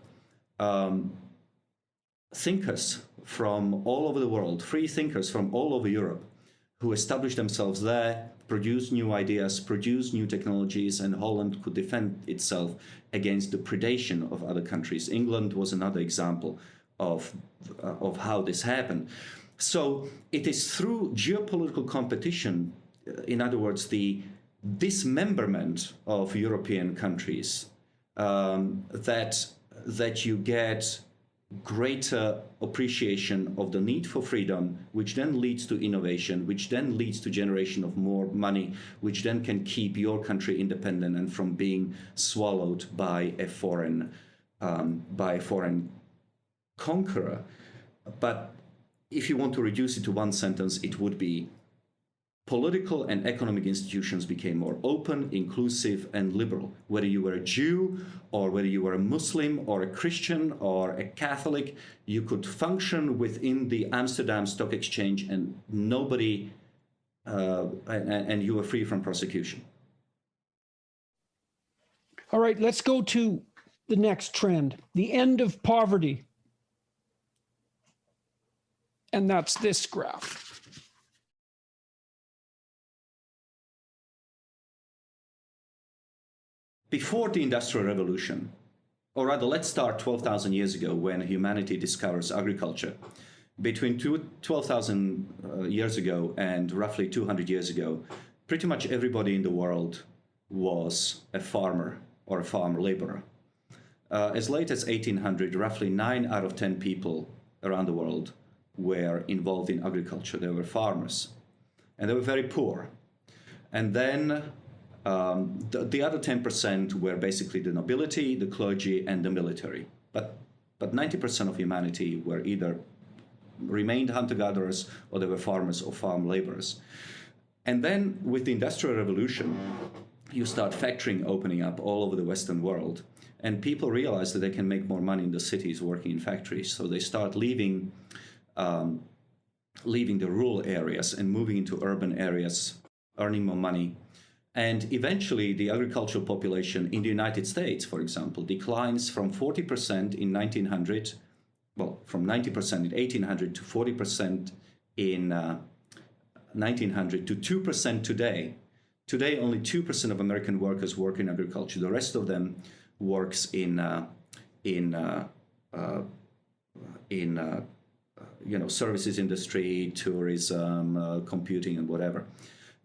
thinkers from all over the world, free thinkers from all over Europe, who established themselves there, produced new ideas, produced new technologies, and Holland could defend itself against the predation of other countries. England was another example of how this happened. So it is through geopolitical competition, in other words, the dismemberment of European countries, that you get greater appreciation of the need for freedom, which then leads to innovation, which then leads to generation of more money, which then can keep your country independent and from being swallowed by a foreign conqueror. But if you want to reduce it to one sentence, it would be political and economic institutions became more open, inclusive, and liberal. Whether you were a Jew or whether you were a Muslim or a Christian or a Catholic, you could function within the Amsterdam Stock Exchange and nobody, and you were free from prosecution. All right, let's go to the next trend, the end of poverty. And that's this graph. Before the Industrial Revolution, or rather, let's start 12,000 years ago when humanity discovers agriculture. Between 12,000 years ago and roughly 200 years ago, pretty much everybody in the world was a farmer or a farm laborer. As late as 1800, roughly 9 out of 10 people around the world were involved in agriculture. They were farmers, and they were very poor. And then the other 10% were basically the nobility, the clergy, and the military. But 90% of humanity were either remained hunter-gatherers or they were farmers or farm laborers. And then with the Industrial Revolution, you start factoring opening up all over the Western world. And people realize that they can make more money in the cities working in factories. So they start leaving the rural areas and moving into urban areas, earning more money. And eventually, the agricultural population in the United States, for example, declines from 40% in 1900, well, from 90% in 1800 to 40% in 1900 to 2% today. Today, only 2% of American workers work in agriculture. The rest of them works in services industry, tourism, computing, and whatever.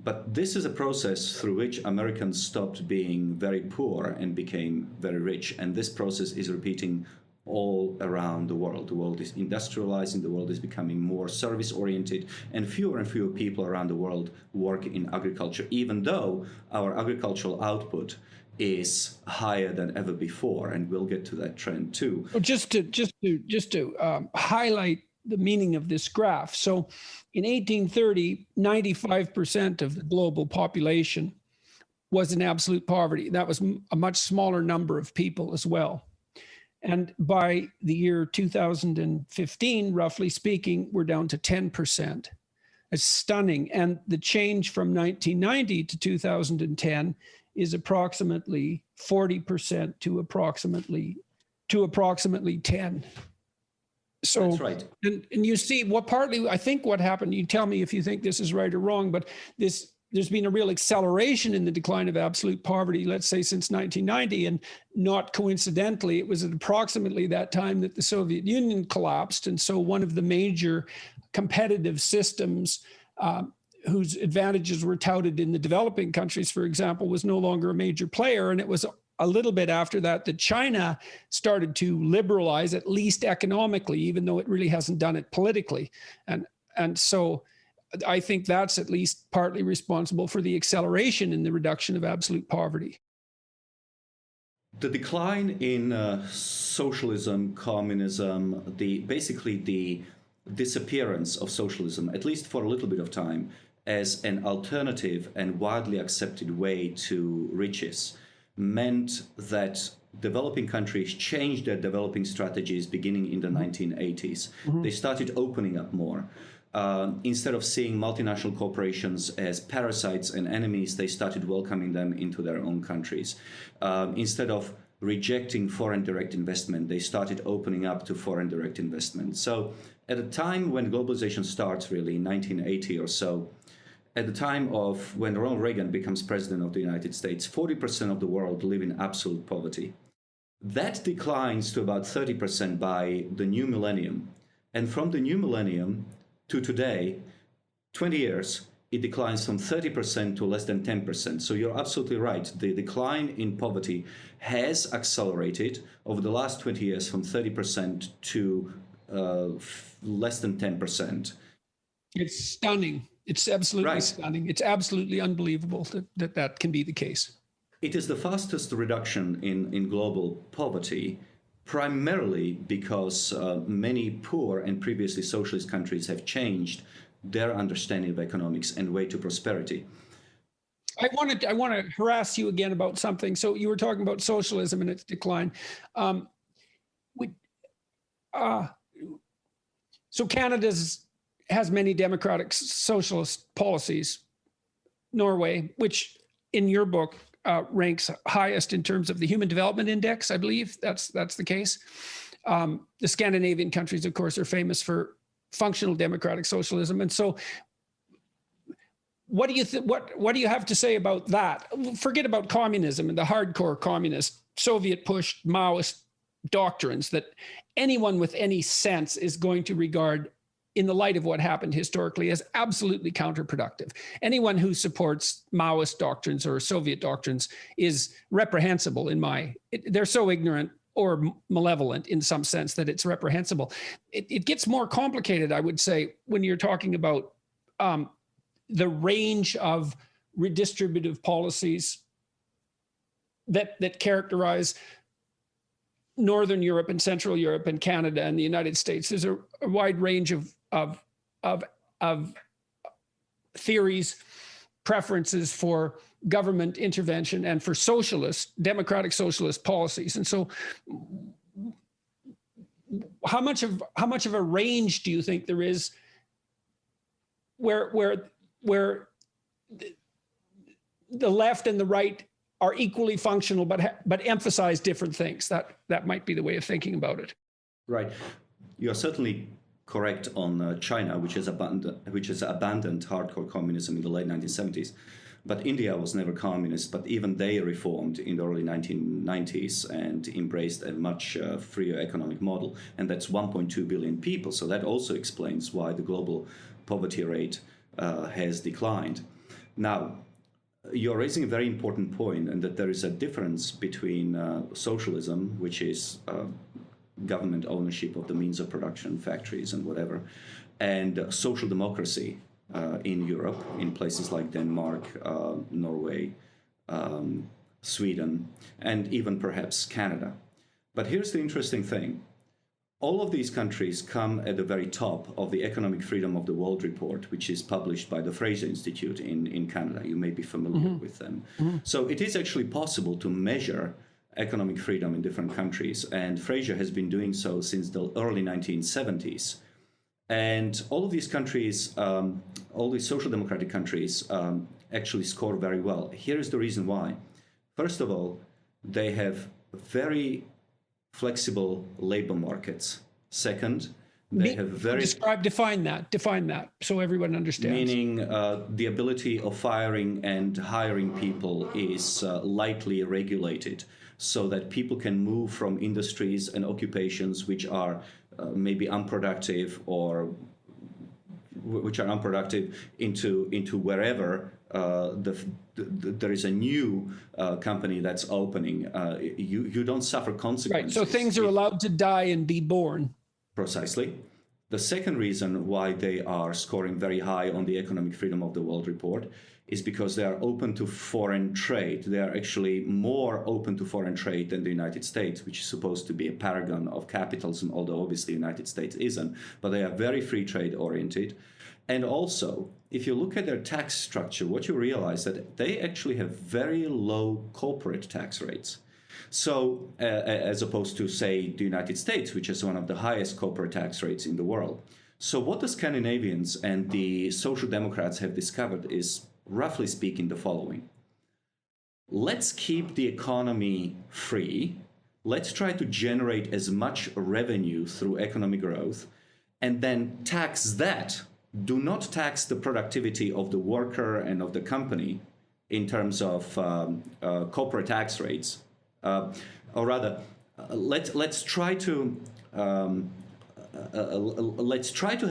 But this is a process through which Americans stopped being very poor and became very rich. And this process is repeating all around the world. The world is industrializing, the world is becoming more service-oriented, and fewer people around the world work in agriculture, even though our agricultural output is higher than ever before. And we'll get to that trend too. Just to highlight the meaning of this graph. So in 1830, 95% of the global population was in absolute poverty. That was a much smaller number of people as well. And by the year 2015, roughly speaking, we're down to 10%. It's stunning. And the change from 1990 to 2010 is approximately 40% to approximately 10. So that's right. And you see what partly, I think what happened, you tell me if you think this is right or wrong, but this there's been a real acceleration in the decline of absolute poverty, let's say since 1990. And not coincidentally, it was at approximately that time that the Soviet Union collapsed. And so one of the major competitive systems whose advantages were touted in the developing countries, for example, was no longer a major player. And it was a little bit after that that China started to liberalize, at least economically, even though it really hasn't done it politically. And so I think that's at least partly responsible for the acceleration in the reduction of absolute poverty. The decline in socialism, communism, basically the disappearance of socialism, at least for a little bit of time, as an alternative and widely accepted way to riches, meant that developing countries changed their developing strategies beginning in the 1980s. Mm-hmm. They started opening up more. Instead of seeing multinational corporations as parasites and enemies, they started welcoming them into their own countries. Instead of rejecting foreign direct investment, they started opening up to foreign direct investment. So at a time when globalization starts, really, in 1980 or so, at the time of when Ronald Reagan becomes president of the United States, 40% of the world live in absolute poverty. That declines to about 30% by the new millennium. And from the new millennium to today, 20 years, it declines from 30% to less than 10%. So you're absolutely right. The decline in poverty has accelerated over the last 20 years from 30% to less than 10%. It's stunning. It's absolutely right. Stunning. It's absolutely unbelievable that can be the case. It is the fastest reduction in global poverty, primarily because many poor and previously socialist countries have changed their understanding of economics and way to prosperity. I want to harass you again about something. So you were talking about socialism and its decline. So Canada has many democratic socialist policies. Norway, which in your book ranks highest in terms of the Human Development Index, I believe that's the case. The Scandinavian countries, of course, are famous for functional democratic socialism. And so what do you have to say about that? Forget about communism and the hardcore communist Soviet pushed Maoist doctrines that anyone with any sense is going to regard, in the light of what happened historically, as absolutely counterproductive. Anyone who supports Maoist doctrines or Soviet doctrines is reprehensible they're so ignorant or malevolent in some sense that it's reprehensible. It gets more complicated, I would say, when you're talking about the range of redistributive policies that characterize Northern Europe and Central Europe and Canada and the United States. There's a wide range of theories, preferences for government intervention and for democratic socialist policies. And so how much of a range do you think there is where the left and the right are equally functional, but emphasize different things? That might be the way of thinking about it. Right. You're certainly correct on China, which has abandoned hardcore communism in the late 1970s. But India was never communist, but even they reformed in the early 1990s and embraced a much freer economic model. And that's 1.2 billion people. So that also explains why the global poverty rate has declined. Now, you're raising a very important point, and that there is a difference between socialism, which is government ownership of the means of production, factories and whatever, and social democracy in Europe, in places like Denmark, Norway, Sweden, and even perhaps Canada. But here's the interesting thing. All of these countries come at the very top of the Economic Freedom of the World report, which is published by the Fraser Institute in Canada. You may be familiar with them. Mm-hmm. So it is actually possible to measure economic freedom in different countries, and Fraser has been doing so since the early 1970s. And all of these countries, all these social democratic countries, actually score very well. Here is the reason why. First of all, they have very flexible labor markets. Second, They have very define that so everyone understands. Meaning the ability of firing and hiring people is lightly regulated, so that people can move from industries and occupations which are maybe unproductive into wherever there is a new company that's opening. You don't suffer consequences. Right. So things are allowed to die and be born. Precisely. The second reason why they are scoring very high on the Economic Freedom of the World report is because they are open to foreign trade. They are actually more open to foreign trade than the United States, which is supposed to be a paragon of capitalism, although obviously the United States isn't. But they are very free trade oriented. And also, if you look at their tax structure, what you realize that they actually have very low corporate tax rates. So, as opposed to, say, the United States, which has one of the highest corporate tax rates in the world. So what the Scandinavians and the Social Democrats have discovered is, roughly speaking, the following. Let's keep the economy free. Let's try to generate as much revenue through economic growth, and then tax that. Do not tax the productivity of the worker and of the company in terms of corporate tax rates. Or rather, let's try to have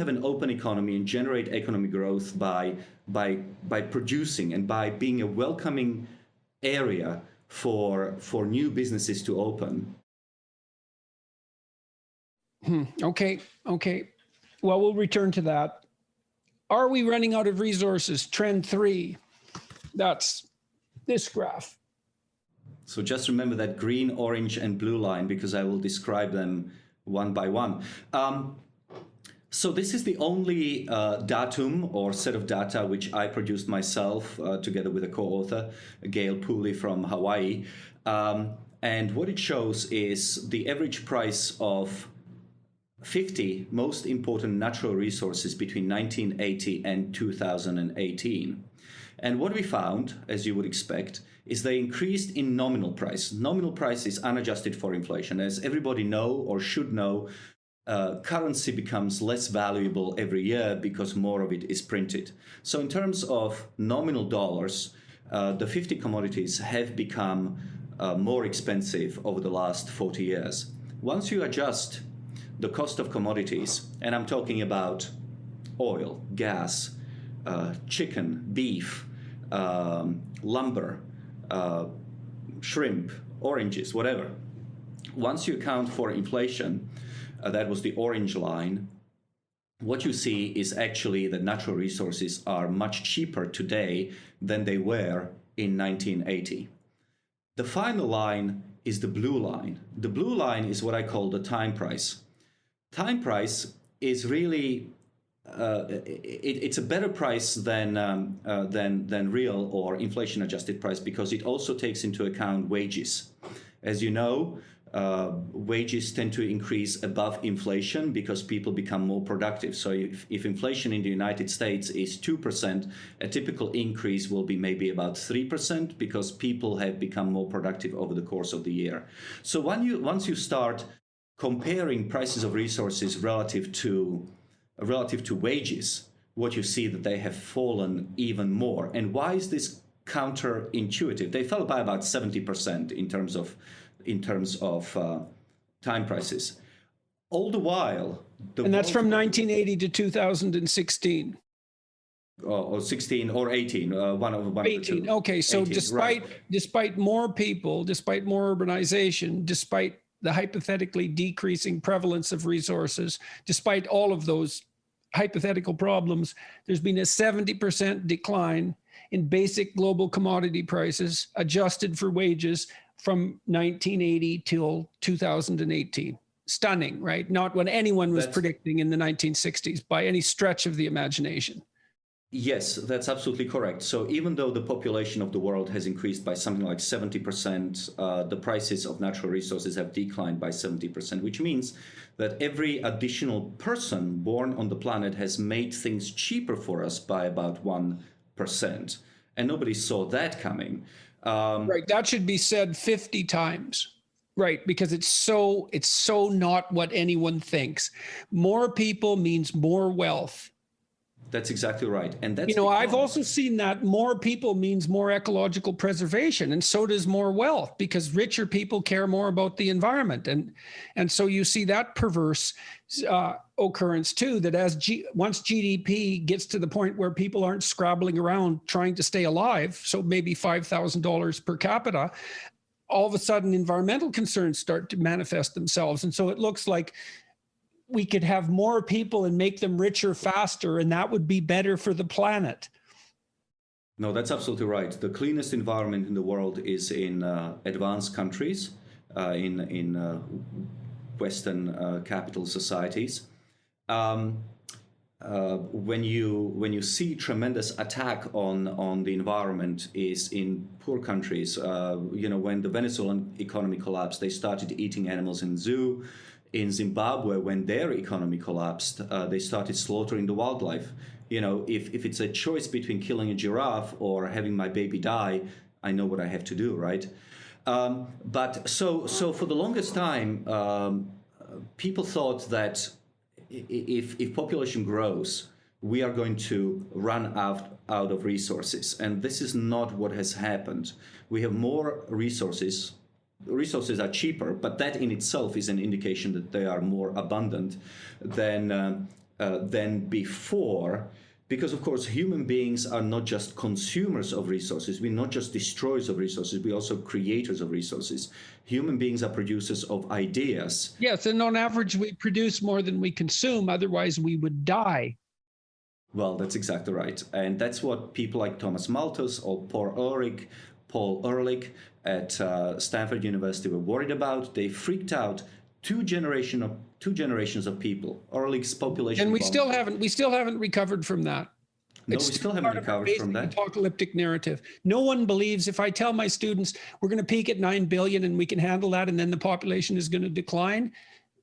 an open economy and generate economic growth by producing and by being a welcoming area for new businesses to open. Okay. Well, we'll return to that. Are we running out of resources? Trend 3. That's this graph. So just remember that green, orange, and blue line, because I will describe them one by one. So this is the only datum or set of data which I produced myself together with a co-author, Gail Pooley from Hawaii. And what it shows is the average price of 50 most important natural resources between 1980 and 2018. And what we found, as you would expect, is they increased in nominal price. Nominal price is unadjusted for inflation. As everybody know or should know, currency becomes less valuable every year because more of it is printed. So in terms of nominal dollars, the 50 commodities have become more expensive over the last 40 years. Once you adjust the cost of commodities, and I'm talking about oil, gas, chicken, beef, lumber, shrimp, oranges, whatever. Once you account for inflation, that was the orange line, what you see is actually that natural resources are much cheaper today than they were in 1980. The final line is the blue line. The blue line is what I call the time price. Time price is really it's a better price than real or inflation-adjusted price because it also takes into account wages. As you know, wages tend to increase above inflation because people become more productive. So if inflation in the United States is 2%, a typical increase will be maybe about 3% because people have become more productive over the course of the year. So once you start comparing prices of resources relative to wages, what you see that they have fallen even more. And why is this counterintuitive? They fell by about 70% in terms of time prices. All the while, and that's from 1980 to 2016. Or 16 or 18, one of 18. Okay, so 18, despite more people, despite more urbanization, despite the hypothetically decreasing prevalence of resources, despite all of those hypothetical problems, there's been a 70% decline in basic global commodity prices adjusted for wages from 1980 till 2018. Stunning, right? Not what anyone was predicting in the 1960s by any stretch of the imagination. Yes, that's absolutely correct. So even though the population of the world has increased by something like 70%, the prices of natural resources have declined by 70%, which means that every additional person born on the planet has made things cheaper for us by about 1%. And nobody saw that coming. Right, that should be said 50 times, Right, because it's so not what anyone thinks. More people means more wealth. That's exactly right. And that's I've also seen that more people means more ecological preservation, and so does more wealth, because richer people care more about the environment. And so you see that perverse occurrence too, that once GDP gets to the point where people aren't scrabbling around trying to stay alive, so maybe $5,000 per capita, all of a sudden environmental concerns start to manifest themselves. And so it looks like we could have more people and make them richer faster, and that would be better for the planet. No, that's absolutely right. The cleanest environment in the world is in advanced countries, in Western capital societies. When you see tremendous attack on the environment is in poor countries. When the Venezuelan economy collapsed, they started eating animals in zoo. In Zimbabwe, when their economy collapsed, they started slaughtering the wildlife. If it's a choice between killing a giraffe or having my baby die, I know what I have to do, right? But for the longest time, people thought that if population grows, we are going to run out of resources. And this is not what has happened. We have more resources. Resources are cheaper, but that in itself is an indication that they are more abundant than before. Because, of course, human beings are not just consumers of resources. We're not just destroyers of resources. We're also creators of resources. Human beings are producers of ideas. Yes, and on average, we produce more than we consume. Otherwise, we would die. Well, that's exactly right. And that's what people like Thomas Malthus or Paul Ehrlich at Stanford University were worried about. They freaked out two generations of people. Ehrlich's population. And we still haven't recovered from that. No, we still haven't recovered from that. Apocalyptic narrative. No one believes, if I tell my students we're going to peak at 9 billion and we can handle that, and then the population is going to decline,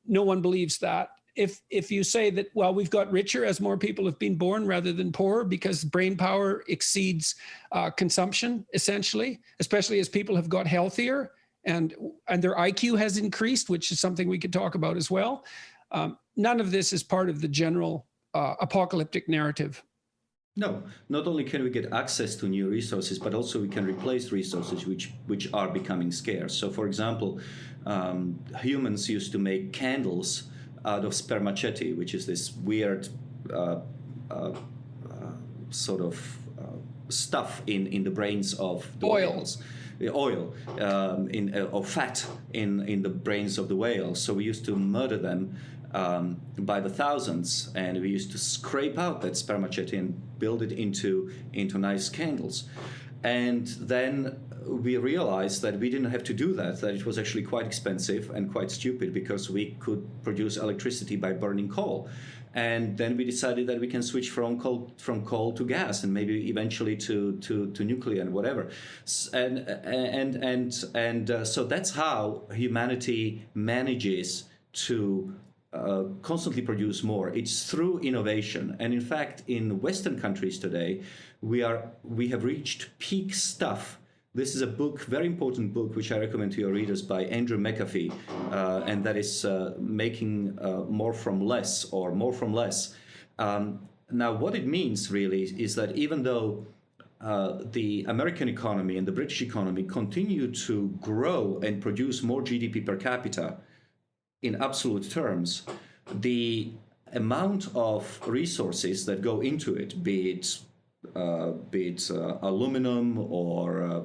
no one believes that. If you say that, well, we've got richer as more people have been born rather than poorer because brain power exceeds consumption, essentially, especially as people have got healthier and their IQ has increased, which is something we could talk about as well. None of this is part of the general apocalyptic narrative. No, not only can we get access to new resources, but also we can replace resources which are becoming scarce. So, for example, humans used to make candles out of spermaceti, which is this weird sort of stuff in the brains of the whales. The oil or fat in the brains of the whales. So we used to murder them by the thousands, and we used to scrape out that spermaceti and build it into nice candles. And then we realized that we didn't have to do that it was actually quite expensive and quite stupid, because we could produce electricity by burning coal. And then we decided that we can switch from coal to gas, and maybe eventually to nuclear and whatever. And so that's how humanity manages to constantly produce more. It's through innovation. And in fact, in Western countries today, we have reached peak stuff. This is a book, very important book, which I recommend to your readers, by Andrew McAfee, and that is Making More from Less, or More from Less. Now, what it means really is that even though the American economy and the British economy continue to grow and produce more GDP per capita in absolute terms, the amount of resources that go into it, be it aluminum or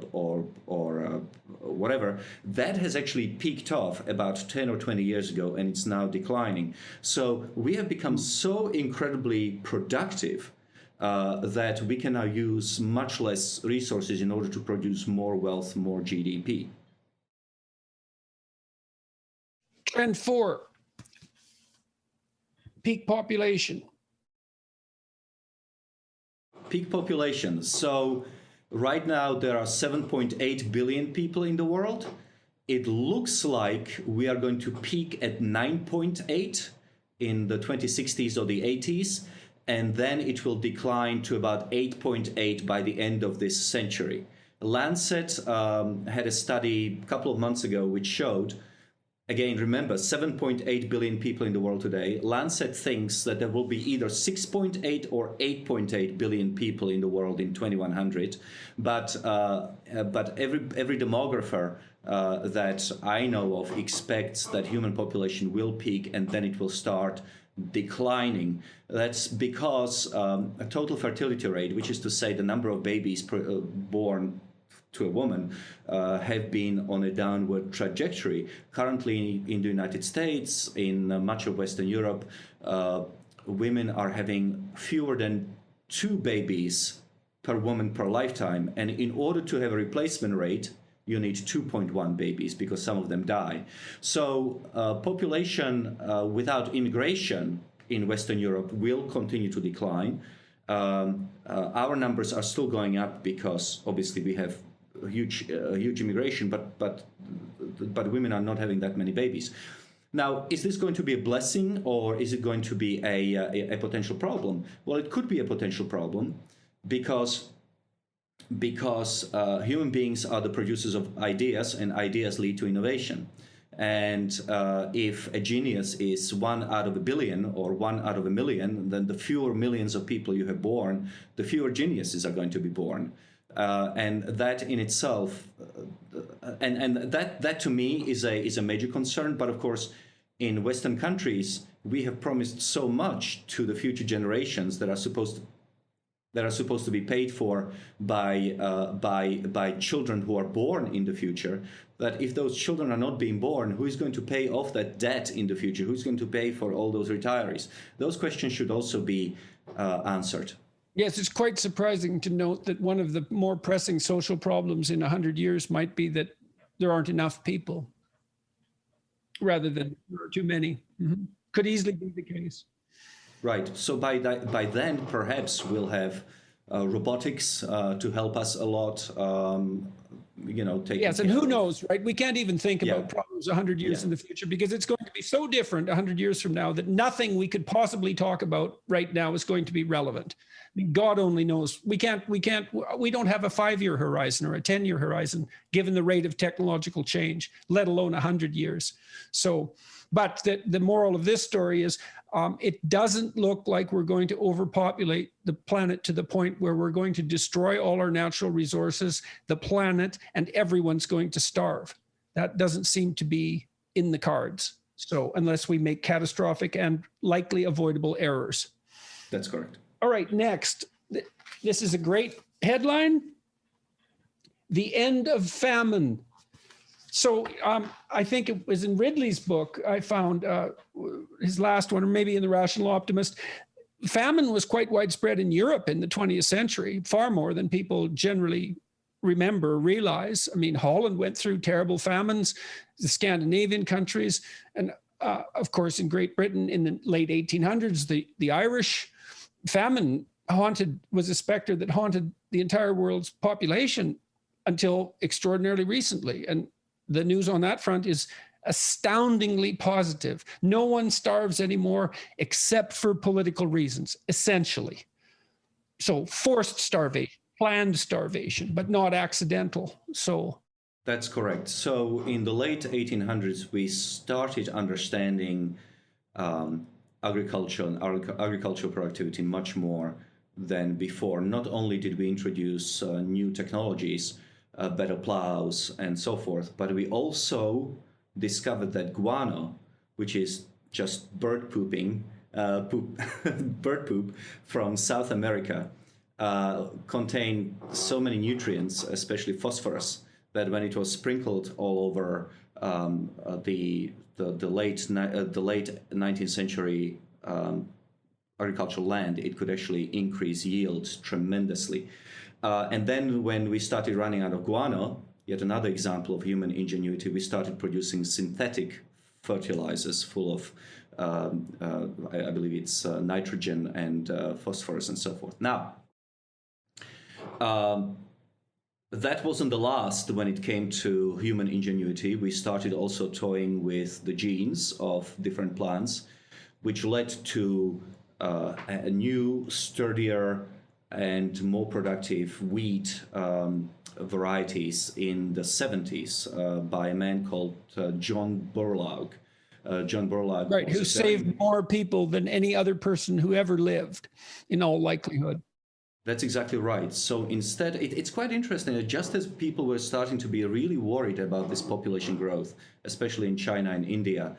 whatever, that has actually peaked off about 10 or 20 years ago, and it's now declining. So we have become so incredibly productive that we can now use much less resources in order to produce more wealth, more GDP. Trend 4, peak population. Peak population. So right now there are 7.8 billion people in the world. It looks like we are going to peak at 9.8 in the 2060s or the 80s, and then it will decline to about 8.8 by the end of this century. Lancet had a study a couple of months ago which showed Again, remember, 7.8 billion people in the world today. Lancet thinks that there will be either 6.8 or 8.8 billion people in the world in 2100. But every demographer that I know of expects that human population will peak and then it will start declining. That's because a total fertility rate, which is to say the number of babies born to a woman, have been on a downward trajectory. Currently in the United States, in much of Western Europe, women are having fewer than 2 babies per woman per lifetime. And in order to have a replacement rate, you need 2.1 babies because some of them die. So population without immigration in Western Europe will continue to decline. Our numbers are still going up because obviously we have huge immigration, but women are not having that many babies. Now, is this going to be a blessing or is it going to be a potential problem? Well, it could be a potential problem because human beings are the producers of ideas, and ideas lead to innovation. And if a genius is 1 out of a billion or 1 out of a million, then the fewer millions of people you have born, the fewer geniuses are going to be born. And that in itself, and that to me is a major concern. But of course, in Western countries, we have promised so much to the future generations that are supposed to be paid for by children who are born in the future, that if those children are not being born, who is going to pay off that debt in the future? Who's going to pay for all those retirees? Those questions should also be answered. Yes, it's quite surprising to note that one of the more pressing social problems in 100 years might be that there aren't enough people, rather than there are too many. Mm-hmm. Could easily be the case. Right. So by then, perhaps we'll have robotics to help us a lot. Yes, and who knows, right? We can't even think about problems 100 years in the future because it's going to be so different 100 years from now that nothing we could possibly talk about right now is going to be relevant. I mean, God only knows. We don't have a 5-year horizon or a 10-year horizon given the rate of technological change, let alone 100 years. So, but the moral of this story is it doesn't look like we're going to overpopulate the planet to the point where we're going to destroy all our natural resources, the planet, and everyone's going to starve. That doesn't seem to be in the cards. So unless we make catastrophic and likely avoidable errors. That's correct. All right, next. This is a great headline. The End of Famine. So I think it was in Ridley's book, I found his last one, or maybe in The Rational Optimist. Famine was quite widespread in Europe in the 20th century, far more than people generally remember, realize. I mean, Holland went through terrible famines, the Scandinavian countries, and of course in Great Britain in the late 1800s, the Irish. Famine was a specter that haunted the entire world's population until extraordinarily recently. And the news on that front is astoundingly positive. No one starves anymore except for political reasons, essentially. So forced starvation, planned starvation, but not accidental. So that's correct. So in the late 1800s, we started understanding agriculture and agricultural productivity much more than before. Not only did we introduce new technologies, better plows and so forth, but we also discovered that guano, which is just bird poop from South America, contained so many nutrients, especially phosphorus, that when it was sprinkled all over the late 19th century agricultural land, it could actually increase yields tremendously. And then when we started running out of guano, yet another example of human ingenuity, we started producing synthetic fertilizers full of, I believe it's nitrogen and phosphorus and so forth. Now, that wasn't the last when it came to human ingenuity. We started also toying with the genes of different plants, which led to a new, sturdier, and more productive wheat varieties in the 70s by a man called John Borlaug. John Borlaug, right, who saved more people than any other person who ever lived, in all likelihood. That's exactly right. So instead, it's quite interesting that just as people were starting to be really worried about this population growth, especially in China and India,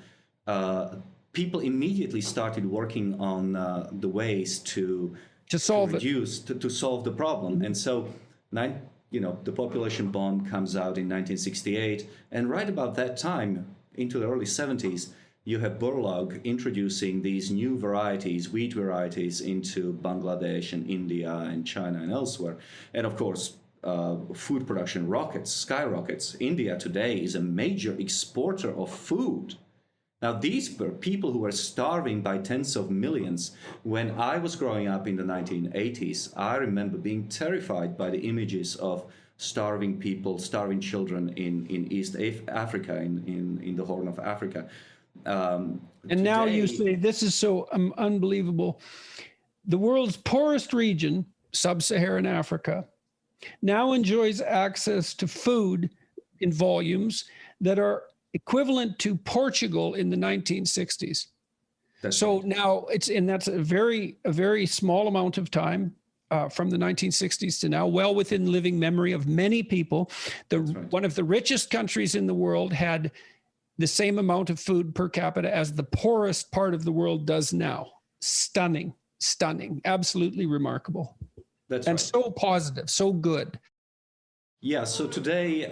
people immediately started working on the ways to solve to solve the problem. Mm-hmm. And so, the population bomb comes out in 1968, and right about that time, into the early 70s, you have Borlaug introducing these new varieties, wheat varieties, into Bangladesh and India and China and elsewhere. And of course, food production skyrockets. India today is a major exporter of food. Now, these were people who were starving by tens of millions. When I was growing up in the 1980s, I remember being terrified by the images of starving people, starving children in East Africa, in the Horn of Africa. And today, now you say, this is so unbelievable. The world's poorest region, sub-Saharan Africa, now enjoys access to food in volumes that are equivalent to Portugal in the 1960s. So now that's a very small amount of time from the 1960s to now, well within living memory of many people. One of the richest countries in the world had the same amount of food per capita as the poorest part of the world does now. Stunning, absolutely remarkable. That's and right. So positive, so good. Yeah, so today,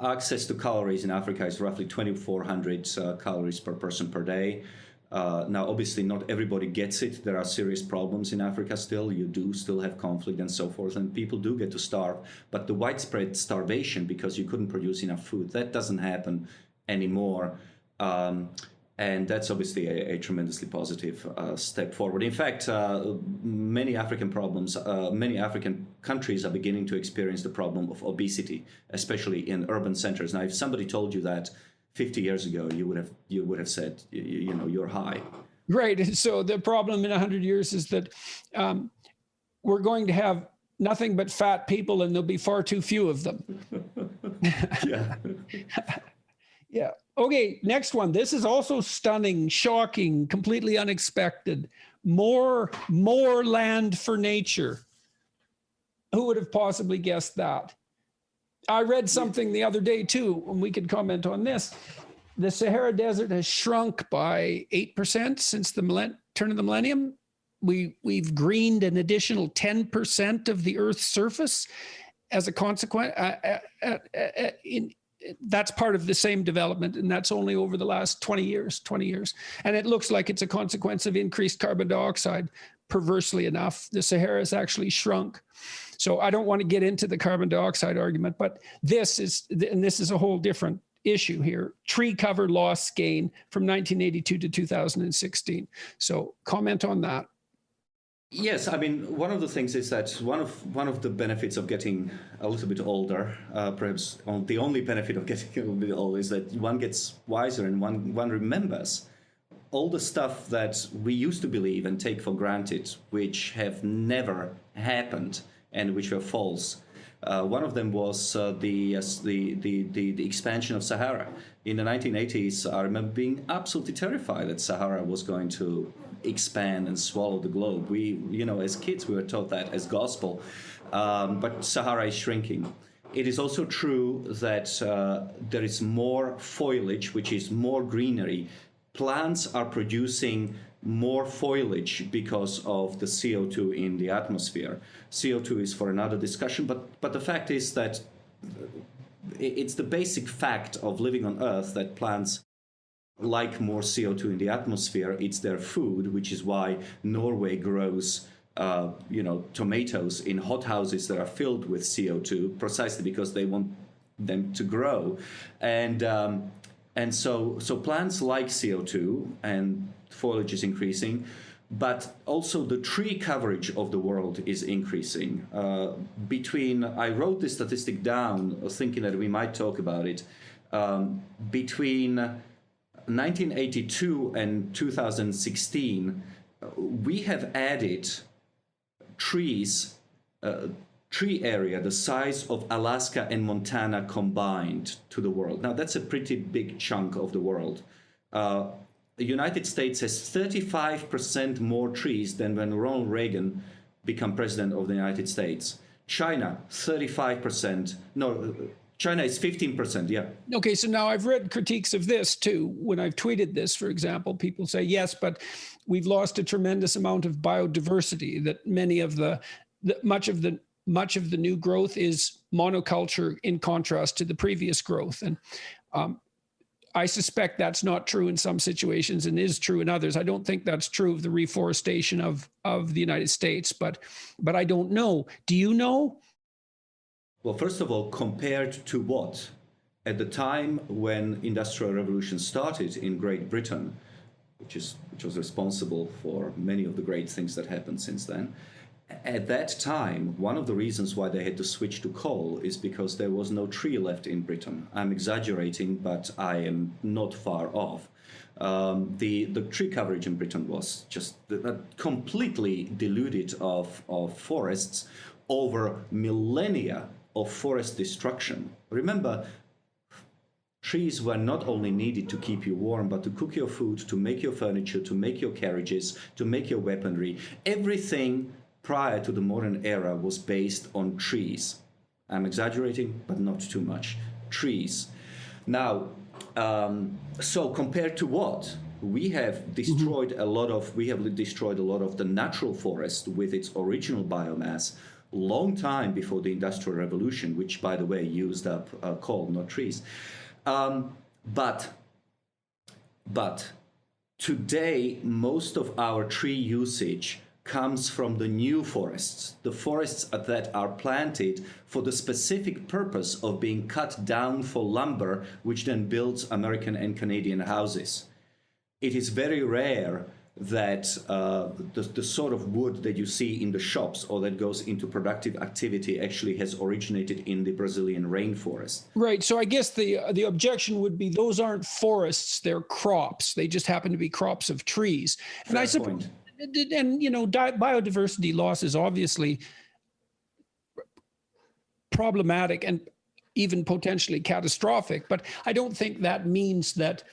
access to calories in Africa is roughly 2,400 calories per person per day. Now, obviously, not everybody gets it. There are serious problems in Africa still. You do still have conflict and so forth, and people do get to starve. But the widespread starvation because you couldn't produce enough food, that doesn't happen anymore. And that's obviously a tremendously positive step forward. In fact, many African countries are beginning to experience the problem of obesity, especially in urban centers. Now, if somebody told you that 50 years ago, you would have said, you're high. Right. And so the problem in 100 years is that we're going to have nothing but fat people, and there'll be far too few of them. Yeah. Yeah. Okay, next one. This is also stunning, shocking, completely unexpected. More land for nature. Who would have possibly guessed that? I read something the other day too, and we could comment on this. The Sahara Desert has shrunk by 8% since the turn of the millennium. We've greened an additional 10% of the Earth's surface as a consequence. That's part of the same development, and that's only over the last 20 years. And it looks like it's a consequence of increased carbon dioxide. Perversely enough, the Sahara has actually shrunk. So I don't want to get into the carbon dioxide argument, but this is a whole different issue here. Tree cover loss gain from 1982 to 2016. So comment on that. Yes, I mean, one of the things is that one of the benefits of getting a little bit older, perhaps the only benefit of getting a little bit older, is that one gets wiser and one remembers all the stuff that we used to believe and take for granted, which have never happened and which were false. One of them was the expansion of Sahara. In the 1980s, I remember being absolutely terrified that Sahara was going to expand and swallow the globe. We, as kids, we were taught that as gospel. But Sahara is shrinking. It is also true that there is more foliage, which is more greenery. Plants are producing more foliage because of the CO2 in the atmosphere. CO2 is for another discussion, but the fact is that it's the basic fact of living on Earth that plants like more CO2 in the atmosphere. It's their food, which is why Norway grows tomatoes in hothouses that are filled with CO2, precisely because they want them to grow. And so plants like CO2, and foliage is increasing, but also the tree coverage of the world is increasing. I wrote this statistic down thinking that we might talk about it. Between 1982 and 2016, we have added tree tree area the size of Alaska and Montana combined to the world. Now, that's a pretty big chunk of the world. The United States has 35% more trees than when Ronald Reagan became president of the United States. China, 35%. No, China is 15%, yeah. Okay, so now I've read critiques of this too. When I've tweeted this, for example, people say, yes, but we've lost a tremendous amount of biodiversity, that much of the new growth is monoculture in contrast to the previous growth. And I suspect that's not true in some situations and is true in others. I don't think that's true of the reforestation of the United States, but I don't know. Do you know? Well, first of all, compared to what? At the time when Industrial Revolution started in Great Britain, which was responsible for many of the great things that happened since then, at that time, one of the reasons why they had to switch to coal is because there was no tree left in Britain. I'm exaggerating, but I am not far off. The tree coverage in Britain was just completely diluted of forests over millennia of forest destruction. Remember, trees were not only needed to keep you warm, but to cook your food, to make your furniture, to make your carriages, to make your weaponry. Everything prior to the modern era was based on trees. I'm exaggerating, but not too much. Trees. Now, so compared to what? We have destroyed a lot of the natural forest with its original biomass long time before the Industrial Revolution, which, by the way, used up coal, not trees. But today, most of our tree usage comes from the new forests, the forests that are planted for the specific purpose of being cut down for lumber, which then builds American and Canadian houses. It is very rare that the sort of wood that you see in the shops or that goes into productive activity actually has originated in the Brazilian rainforest. Right. So I guess the objection would be those aren't forests, they're crops. They just happen to be crops of trees. And I suppose, and biodiversity loss is obviously problematic and even potentially catastrophic, but I don't think that means that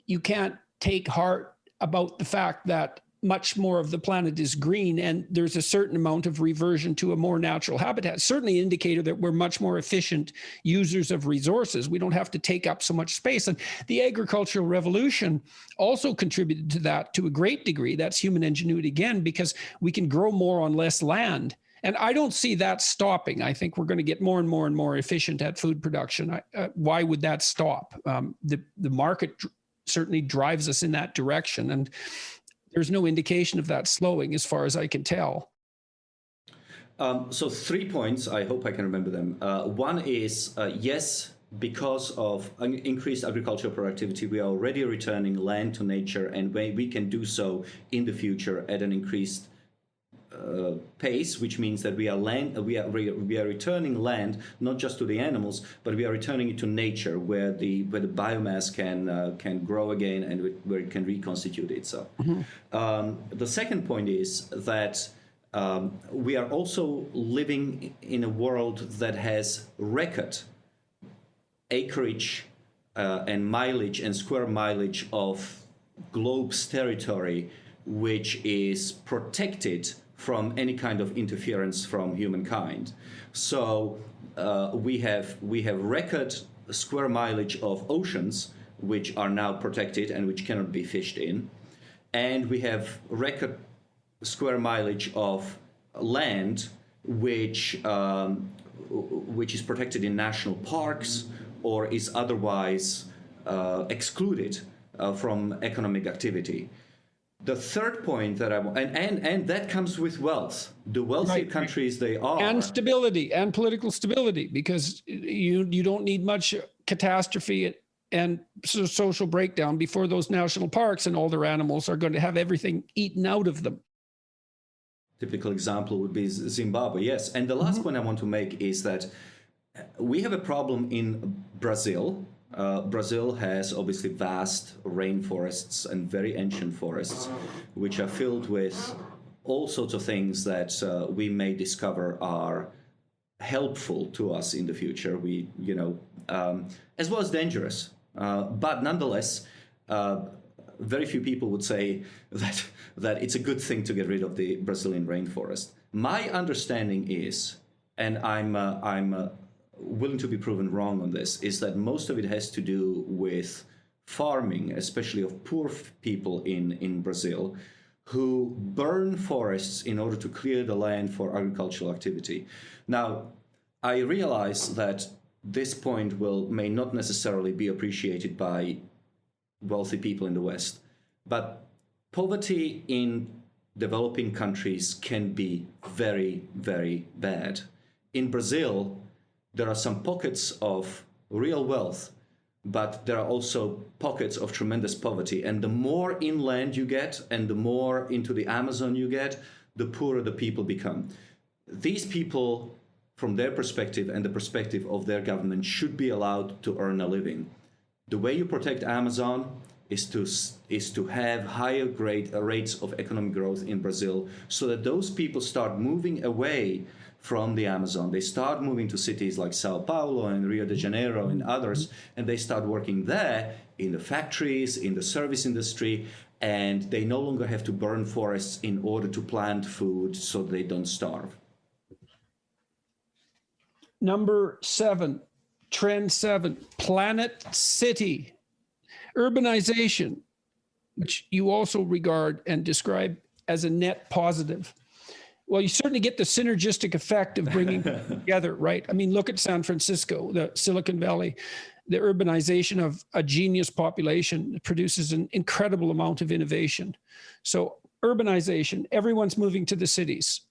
you can't take heart about the fact that much more of the planet is green and there's a certain amount of reversion to a more natural habitat. Certainly an indicator that we're much more efficient users of resources. We don't have to take up so much space. And the agricultural revolution also contributed to that to a great degree. That's human ingenuity again, because we can grow more on less land. And I don't see that stopping. I think we're going to get more and more and more efficient at food production. Why would that stop? The market certainly drives us in that direction. And there's no indication of that slowing as far as I can tell. So 3 points, I hope I can remember them. One is, yes, because of increased agricultural productivity, we are already returning land to nature, and we can do so in the future at an increased pace, which means that we are returning land not just to the animals, but we are returning it to nature, where the biomass can grow again and where it can reconstitute itself. The second point is that we are also living in a world that has record acreage and mileage and square mileage of globe's territory, which is protected from any kind of interference from humankind. So we have record square mileage of oceans, which are now protected and which cannot be fished in. And we have record square mileage of land, which is protected in national parks or is otherwise excluded from economic activity. The third point that I want, and that comes with wealth. The wealthy countries they are. And stability and political stability, because you don't need much catastrophe and social breakdown before those national parks and all their animals are going to have everything eaten out of them. Typical example would be Zimbabwe, yes. And the last point I want to make is that we have a problem in Brazil. Brazil has obviously vast rainforests and very ancient forests, which are filled with all sorts of things that we may discover are helpful to us in the future. As well as dangerous. But nonetheless, very few people would say that it's a good thing to get rid of the Brazilian rainforest. My understanding is, and I'm willing to be proven wrong on this, is that most of it has to do with farming, especially of poor people in Brazil, who burn forests in order to clear the land for agricultural activity. Now, I realize that this point may not necessarily be appreciated by wealthy people in the West, but poverty in developing countries can be very, very bad. In Brazil, there are some pockets of real wealth, but there are also pockets of tremendous poverty. And the more inland you get and the more into the Amazon you get, the poorer the people become. These people, from their perspective and the perspective of their government, should be allowed to earn a living. The way you protect Amazon is to have higher rates of economic growth in Brazil, so that those people start moving away from the Amazon. They start moving to cities like Sao Paulo and Rio de Janeiro and others, and they start working there in the factories, in the service industry, and they no longer have to burn forests in order to plant food so they don't starve. Number 7, trend 7, planet city. Urbanization, which you also regard and describe as a net positive. Well, you certainly get the synergistic effect of bringing together, right? I mean, look at San Francisco, the Silicon Valley. The urbanization of a genius population produces an incredible amount of innovation. So urbanization, everyone's moving to the cities.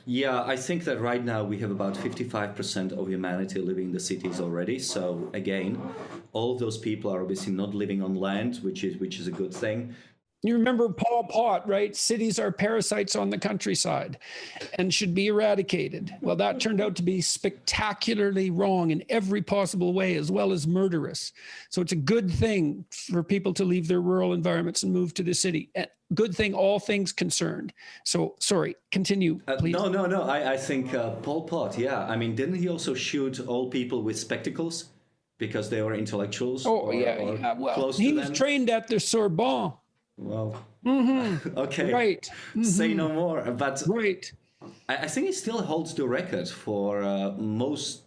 Yeah, I think that right now we have about 55% of humanity living in the cities already. So again, all of those people are obviously not living on land, which is a good thing. You remember Pol Pot, right? Cities are parasites on the countryside and should be eradicated. Well, that turned out to be spectacularly wrong in every possible way, as well as murderous. So it's a good thing for people to leave their rural environments and move to the city. Good thing, all things concerned. So, sorry, continue, please. No. I think Pol Pot, yeah. I mean, didn't he also shoot all people with spectacles because they were intellectuals? Yeah. Well, he was trained at the Sorbonne. Well, okay. Right. Mm-hmm. Say no more. But right. I think he still holds the record for most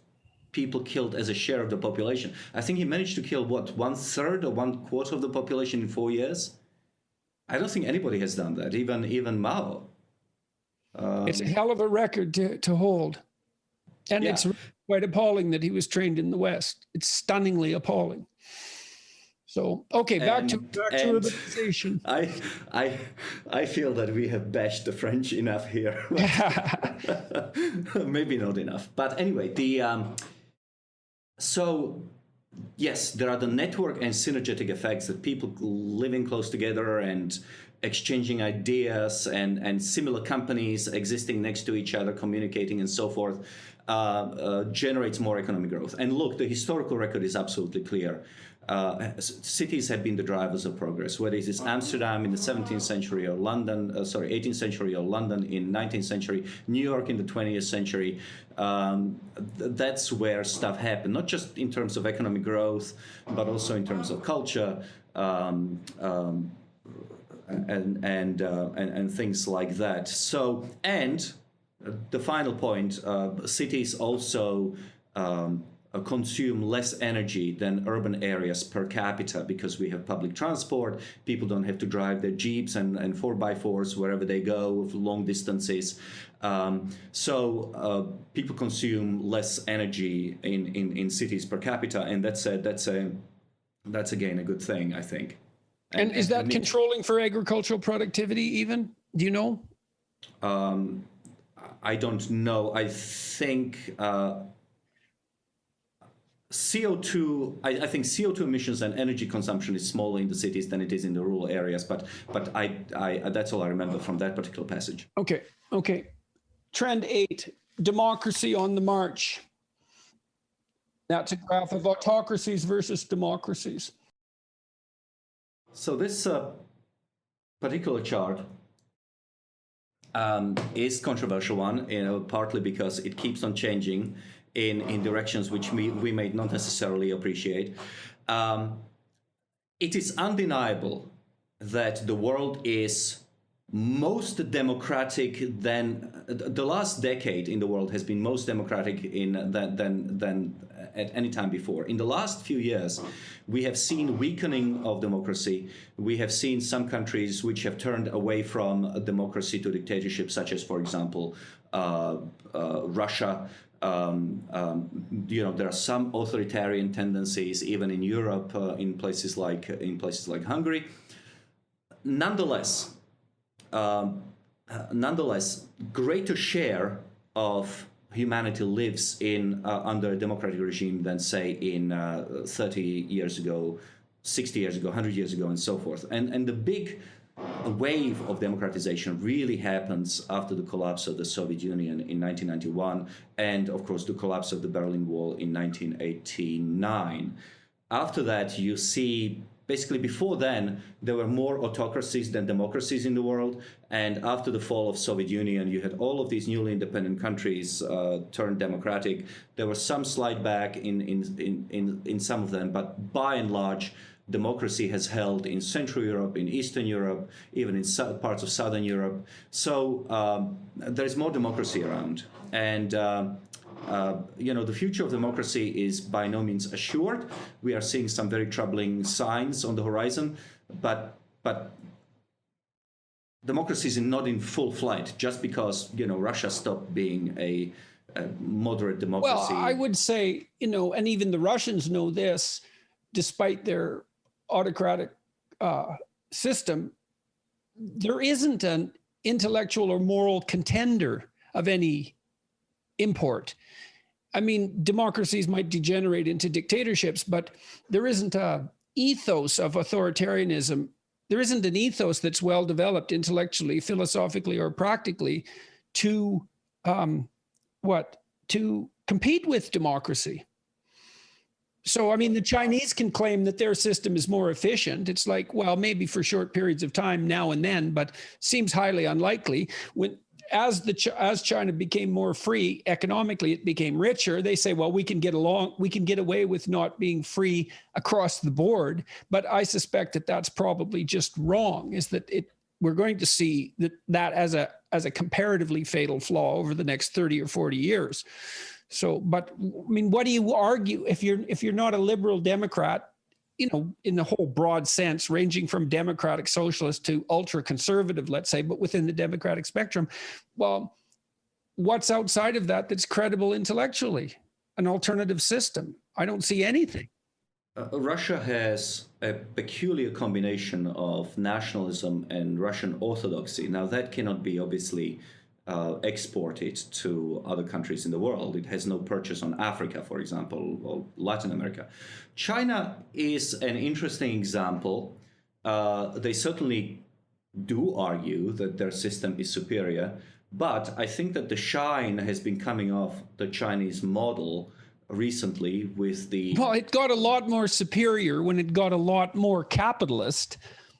people killed as a share of the population. I think he managed to kill, 1/3 or 1/4 of the population in 4 years? I don't think anybody has done that, even Mao. It's a hell of a record to hold. And It's quite appalling that he was trained in the West. It's stunningly appalling. So, okay, back to urbanization. I feel that we have bashed the French enough here. Maybe not enough. But anyway, so yes, there are the network and synergetic effects that people living close together and exchanging ideas and similar companies existing next to each other, communicating and so forth, generates more economic growth. And look, the historical record is absolutely clear. Cities have been the drivers of progress, whether it is Amsterdam in the 17th century or 18th century or London in 19th century, New York in the 20th century. That's where stuff happened, not just in terms of economic growth, but also in terms of culture and things like that. So, and the final point, cities also consume less energy than urban areas per capita because we have public transport. People don't have to drive their Jeeps and 4x4s wherever they go for long distances. So people consume less energy in cities per capita, and that's again a good thing, I think. And is that controlling for agricultural productivity even? Do you know? I don't know. I think CO2. I think CO2 emissions and energy consumption is smaller in the cities than it is in the rural areas. But I that's all I remember from that particular passage. Okay. Trend 8: democracy on the march. That's a graph of autocracies versus democracies. So this particular chart is controversial one, partly because it keeps on changing in directions which we may not necessarily appreciate. It is undeniable that the world is most democratic than the last decade in the world has been most democratic than at any time before. In the last few years, we have seen weakening of democracy. We have seen some countries which have turned away from democracy to dictatorship, such as, for example, Russia. There are some authoritarian tendencies even in Europe, in places like Hungary. Nonetheless, greater share of humanity lives in under a democratic regime than, say, in 30 years ago, 60 years ago, 100 years ago, and so forth. And the big wave of democratization really happens after the collapse of the Soviet Union in 1991, and of course the collapse of the Berlin Wall in 1989. After that, you see, basically before then, there were more autocracies than democracies in the world. And after the fall of Soviet Union, you had all of these newly independent countries turned democratic. There was some slide back in some of them, but by and large, democracy has held in Central Europe, in Eastern Europe, even in parts of Southern Europe. So there is more democracy around. And the future of democracy is by no means assured. We are seeing some very troubling signs on the horizon, but democracy is not in full flight just because Russia stopped being a moderate democracy. Well, I would say, and even the Russians know this, despite their autocratic system, there isn't an intellectual or moral contender of any import. I mean, democracies might degenerate into dictatorships, but there isn't an ethos of authoritarianism. There isn't an ethos that's well developed intellectually, philosophically, or practically to compete with democracy. So, I mean, the Chinese can claim that their system is more efficient. It's like, well, maybe for short periods of time now and then, but seems highly unlikely. As China became more free economically, it became richer. They say, well, we can get away with not being free across the board. But I suspect that that's probably just wrong. Is that we're going to see that as a comparatively fatal flaw over the next 30 or 40 years. So, but I mean, what do you argue if you're not a liberal Democrat? In the whole broad sense, ranging from democratic socialist to ultra conservative, let's say, but within the democratic spectrum. Well, what's outside of that that's credible intellectually? An alternative system? I don't see anything. Russia has a peculiar combination of nationalism and Russian orthodoxy. Now, that cannot be obviously exported to other countries in the world. It has no purchase on Africa, for example, or Latin America. China is an interesting example. They certainly do argue that their system is superior, but I think that the shine has been coming off the Chinese model recently with the... Well, it got a lot more superior when it got a lot more capitalist.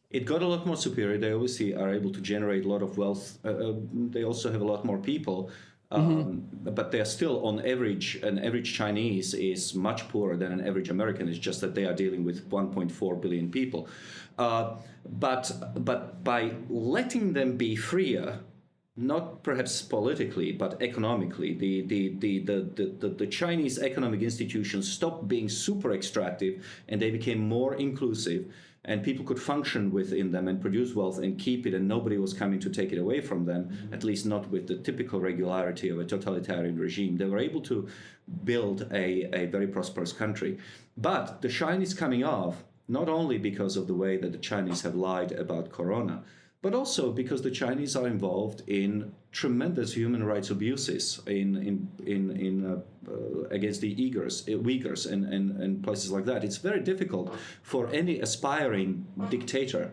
It got a lot more superior. They obviously are able to generate a lot of wealth. They also have a lot more people, but they are still, on average, an average Chinese is much poorer than an average American. It's just that they are dealing with 1.4 billion people. But by letting them be freer, not perhaps politically, but economically, the Chinese economic institutions stopped being super extractive and they became more inclusive. And people could function within them and produce wealth and keep it, and nobody was coming to take it away from them, at least not with the typical regularity of a totalitarian regime. They were able to build a very prosperous country. But the shine is coming off, not only because of the way that the Chinese have lied about Corona, but also because the Chinese are involved in tremendous human rights abuses against the Uyghurs and places like that. It's very difficult for any aspiring dictator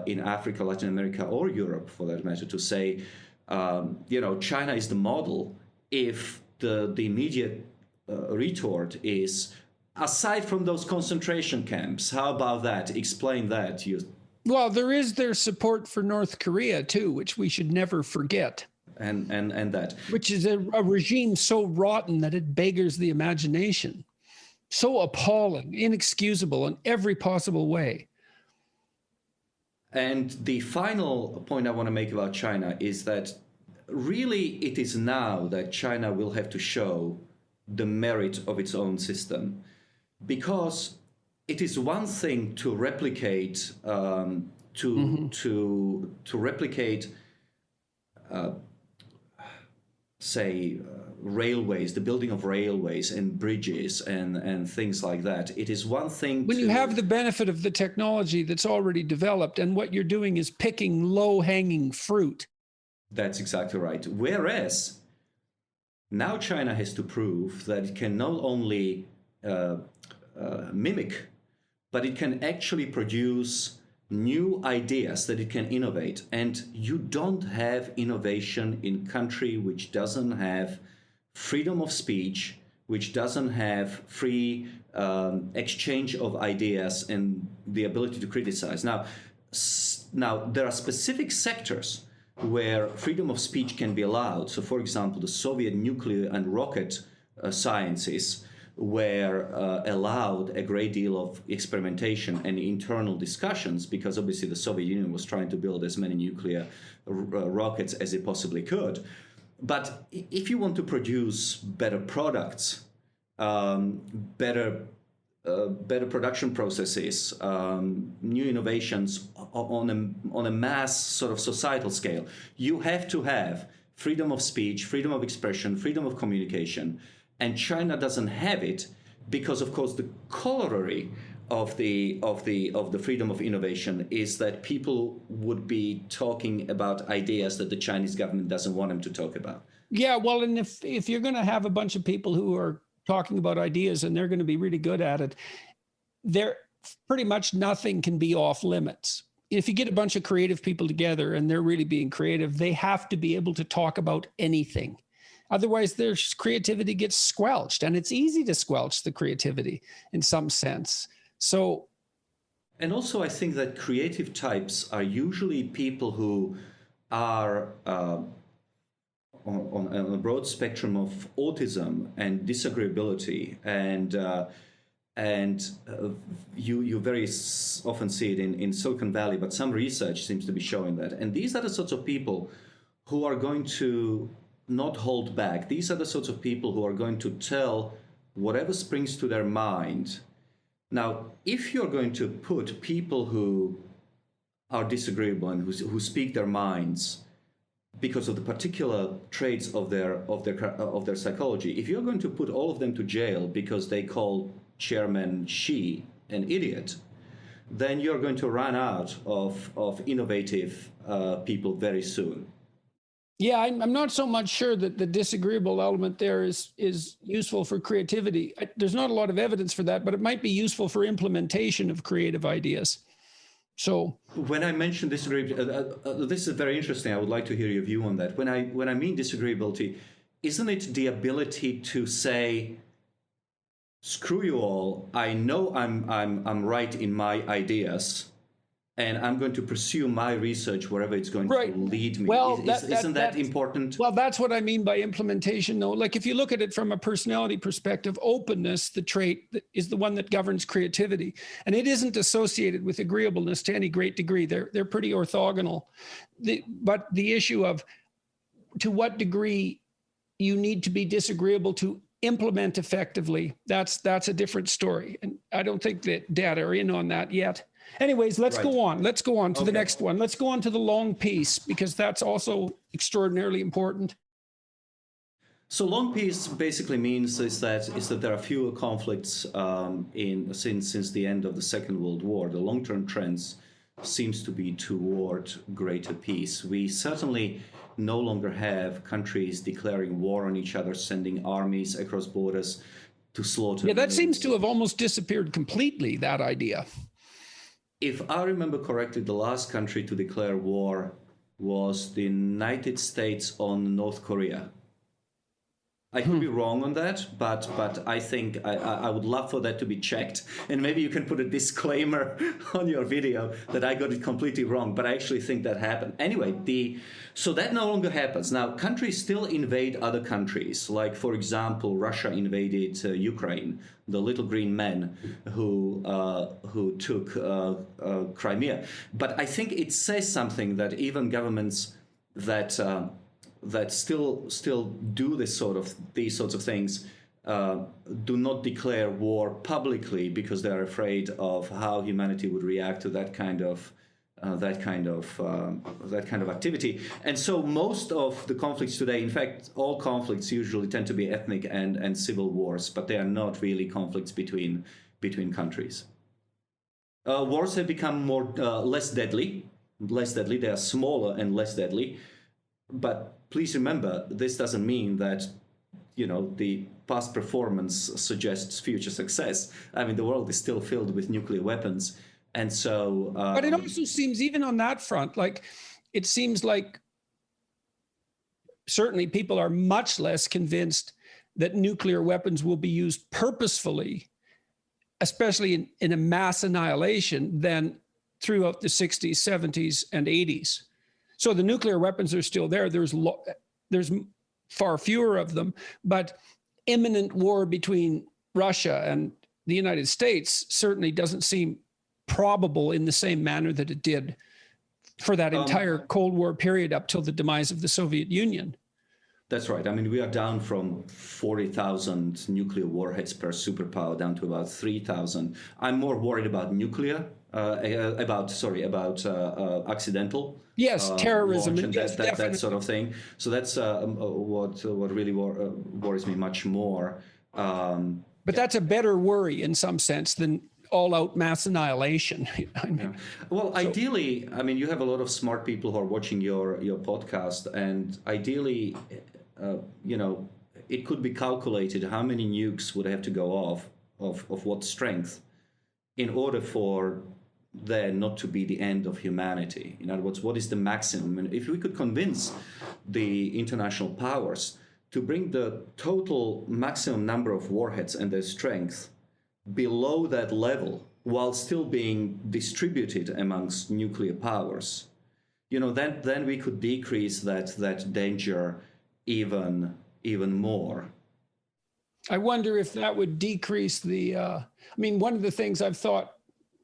in Africa, Latin America, or Europe, for that matter, to say, China is the model if the immediate retort is, aside from those concentration camps, how about that? Explain that, you Well, there is their support for North Korea, too, which we should never forget. And that. Which is a regime so rotten that it beggars the imagination. So appalling, inexcusable in every possible way. And the final point I want to make about China is that really it is now that China will have to show the merit of its own system, because it is one thing to replicate to replicate railways, the building of railways and bridges and things like that. It is one thing when you have the benefit of the technology that's already developed, and what you're doing is picking low-hanging fruit. That's exactly right. Whereas now China has to prove that it can not only mimic, but it can actually produce new ideas, that it can innovate. And you don't have innovation in country which doesn't have freedom of speech, which doesn't have free exchange of ideas and the ability to criticize. Now there are specific sectors where freedom of speech can be allowed. So, for example, the Soviet nuclear and rocket sciences were allowed a great deal of experimentation and internal discussions, because obviously the Soviet Union was trying to build as many nuclear rockets as it possibly could. But if you want to produce better products, better production processes, new innovations on a mass sort of societal scale, you have to have freedom of speech, freedom of expression, freedom of communication. And China doesn't have it because, of course, the corollary of the freedom of innovation is that people would be talking about ideas that the Chinese government doesn't want them to talk about. Yeah, well, and if you're going to have a bunch of people who are talking about ideas and they're going to be really good at it, there pretty much nothing can be off limits. If you get a bunch of creative people together and they're really being creative, they have to be able to talk about anything. Otherwise, their creativity gets squelched, and it's easy to squelch the creativity in some sense. So, and also I think that creative types are usually people who are on a broad spectrum of autism and disagreeability, and you very often see it in Silicon Valley, but some research seems to be showing that. And these are the sorts of people who are going to not hold back. These are the sorts of people who are going to tell whatever springs to their mind. Now, if you're going to put people who are disagreeable and who speak their minds because of the particular traits of their psychology, if you're going to put all of them to jail because they call Chairman Xi an idiot, then you're going to run out of innovative people very soon. Yeah, I'm not so much sure that the disagreeable element there is useful for creativity. There's not a lot of evidence for that, but it might be useful for implementation of creative ideas. So when I mention disagreeability, this is very interesting. I would like to hear your view on that. When I mean disagreeability, isn't it the ability to say, screw you all, I know I'm right in my ideas, and I'm going to pursue my research wherever it's going to lead me. Well, isn't that important? Well, that's what I mean by implementation, though. Like, if you look at it from a personality perspective, openness, the trait, is the one that governs creativity. And it isn't associated with agreeableness to any great degree. They're pretty orthogonal. But the issue of to what degree you need to be disagreeable to implement effectively, that's a different story. And I don't think that data are in on that yet. Anyways, let's go on. Let's go on to the next one. Let's go on to the long peace, because that's also extraordinarily important. So long peace basically means is that there are fewer conflicts since the end of the Second World War. The long-term trends seems to be toward greater peace. We certainly no longer have countries declaring war on each other, sending armies across borders to slaughter. Yeah, that seems to have almost disappeared completely, that idea. If I remember correctly, the last country to declare war was the United States on North Korea. I could be wrong on that, but I think I would love for that to be checked. And maybe you can put a disclaimer on your video that I got it completely wrong, but I actually think that happened. Anyway, so that no longer happens. Now, countries still invade other countries. Like, for example, Russia invaded Ukraine, the little green men who took Crimea. But I think it says something that even governments that still do these sorts of things do not declare war publicly because they are afraid of how humanity would react to that kind of activity. And so most of the conflicts today, in fact, all conflicts usually tend to be ethnic and civil wars, but they are not really conflicts between countries. Wars have become less deadly. They are smaller and less deadly. But please remember, this doesn't mean that, the past performance suggests future success. I mean, the world is still filled with nuclear weapons. And so... but it also seems, even on that front, it seems like certainly people are much less convinced that nuclear weapons will be used purposefully, especially in a mass annihilation, than throughout the 60s, 70s, and 80s. So the nuclear weapons are still there. There's far fewer of them, but imminent war between Russia and the United States certainly doesn't seem probable in the same manner that it did for that entire Cold War period up till the demise of the Soviet Union. That's right. I mean, we are down from 40,000 nuclear warheads per superpower down to about 3,000. I'm more worried about nuclear, about accidental. Yes, terrorism and that sort of thing. So that's what really worries me much more. But that's a better worry in some sense than all-out mass annihilation. Well, ideally, I mean, you have a lot of smart people who are watching your podcast, and ideally, it could be calculated how many nukes would have to go off of what strength in order for there not to be the end of humanity. In other words, what is the maximum? And if we could convince the international powers to bring the total maximum number of warheads and their strength below that level while still being distributed amongst nuclear powers, then we could decrease that danger even more. I wonder if that would decrease one of the things I've thought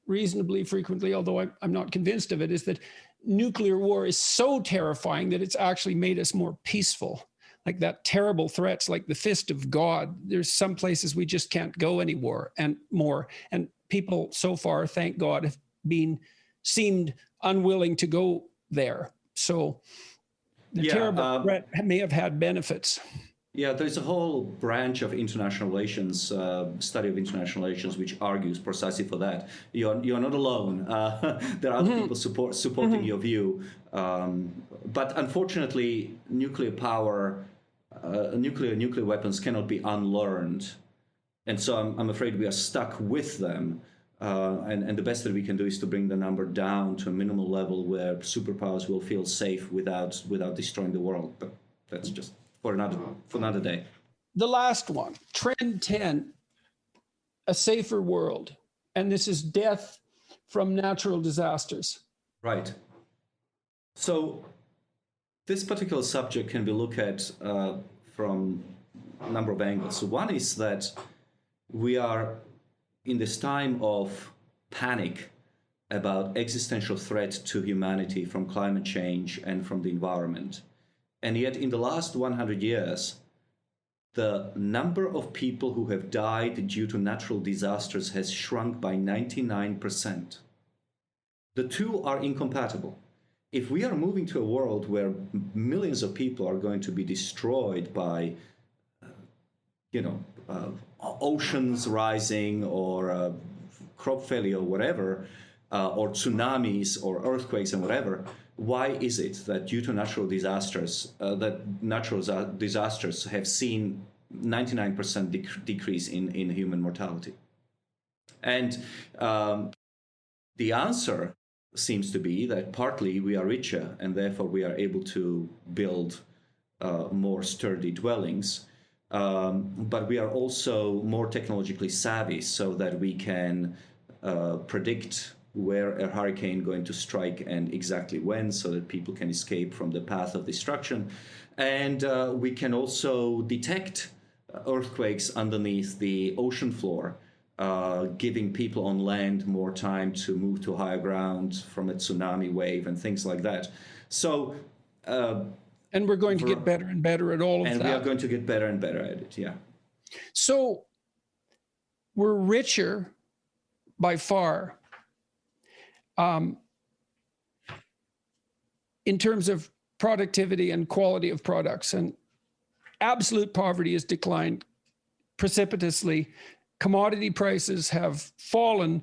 reasonably frequently, although I'm not convinced of it, is that nuclear war is so terrifying that it's actually made us more peaceful. Like that terrible threats, like the fist of God. There's some places we just can't go anymore and more. And people so far, thank God, have seemed unwilling to go there. So the terrible threat may have had benefits. Yeah, there's a whole branch of international relations, study of international relations, which argues precisely for that. You're not alone. There are other people supporting your view. But unfortunately, nuclear weapons cannot be unlearned. And so I'm afraid we are stuck with them. And the best that we can do is to bring the number down to a minimal level where superpowers will feel safe without destroying the world. But that's just for another day. The last one, trend 10, a safer world. And this is death from natural disasters. Right. So this particular subject can be looked at from a number of angles. So one is that we are in this time of panic about existential threat to humanity from climate change and from the environment. And yet in the last 100 years, the number of people who have died due to natural disasters has shrunk by 99%. The two are incompatible. If we are moving to a world where millions of people are going to be destroyed by, oceans rising or crop failure or whatever, or tsunamis or earthquakes and whatever, why is it that due to natural disasters, have seen 99% decrease in human mortality? And the answer seems to be that partly we are richer and therefore we are able to build more sturdy dwellings. But we are also more technologically savvy so that we can predict where a hurricane going to strike and exactly when, so that people can escape from the path of destruction. And we can also detect earthquakes underneath the ocean floor, giving people on land more time to move to higher ground from a tsunami wave and things like that. So, and we're going to get better and better at all of that. And we are going to get better and better at it, yeah. So we're richer by far in terms of productivity and quality of products, and absolute poverty has declined precipitously. Commodity prices have fallen.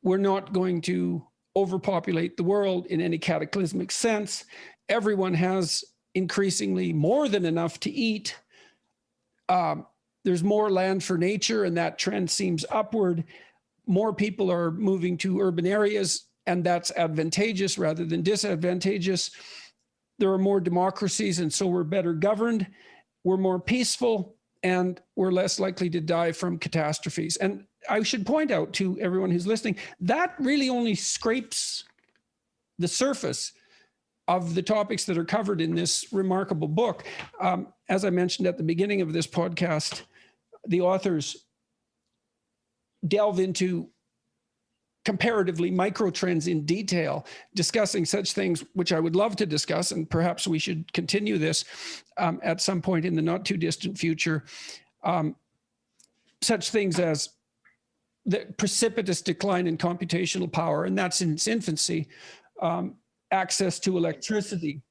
We're not going to overpopulate the world in any cataclysmic sense. Everyone has increasingly more than enough to eat. There's more land for nature, and that trend seems upward. More people are moving to urban areas, and that's advantageous rather than disadvantageous. There are more democracies, and so we're better governed. We're more peaceful, and we're less likely to die from catastrophes. And I should point out to everyone who's listening, that really only scrapes the surface of the topics that are covered in this remarkable book. As I mentioned at the beginning of this podcast, the authors delve into comparatively micro trends in detail, discussing such things, which I would love to discuss, and perhaps we should continue this at some point in the not too distant future. Such things as the precipitous decline in computational power, and that's in its infancy, access to electricity.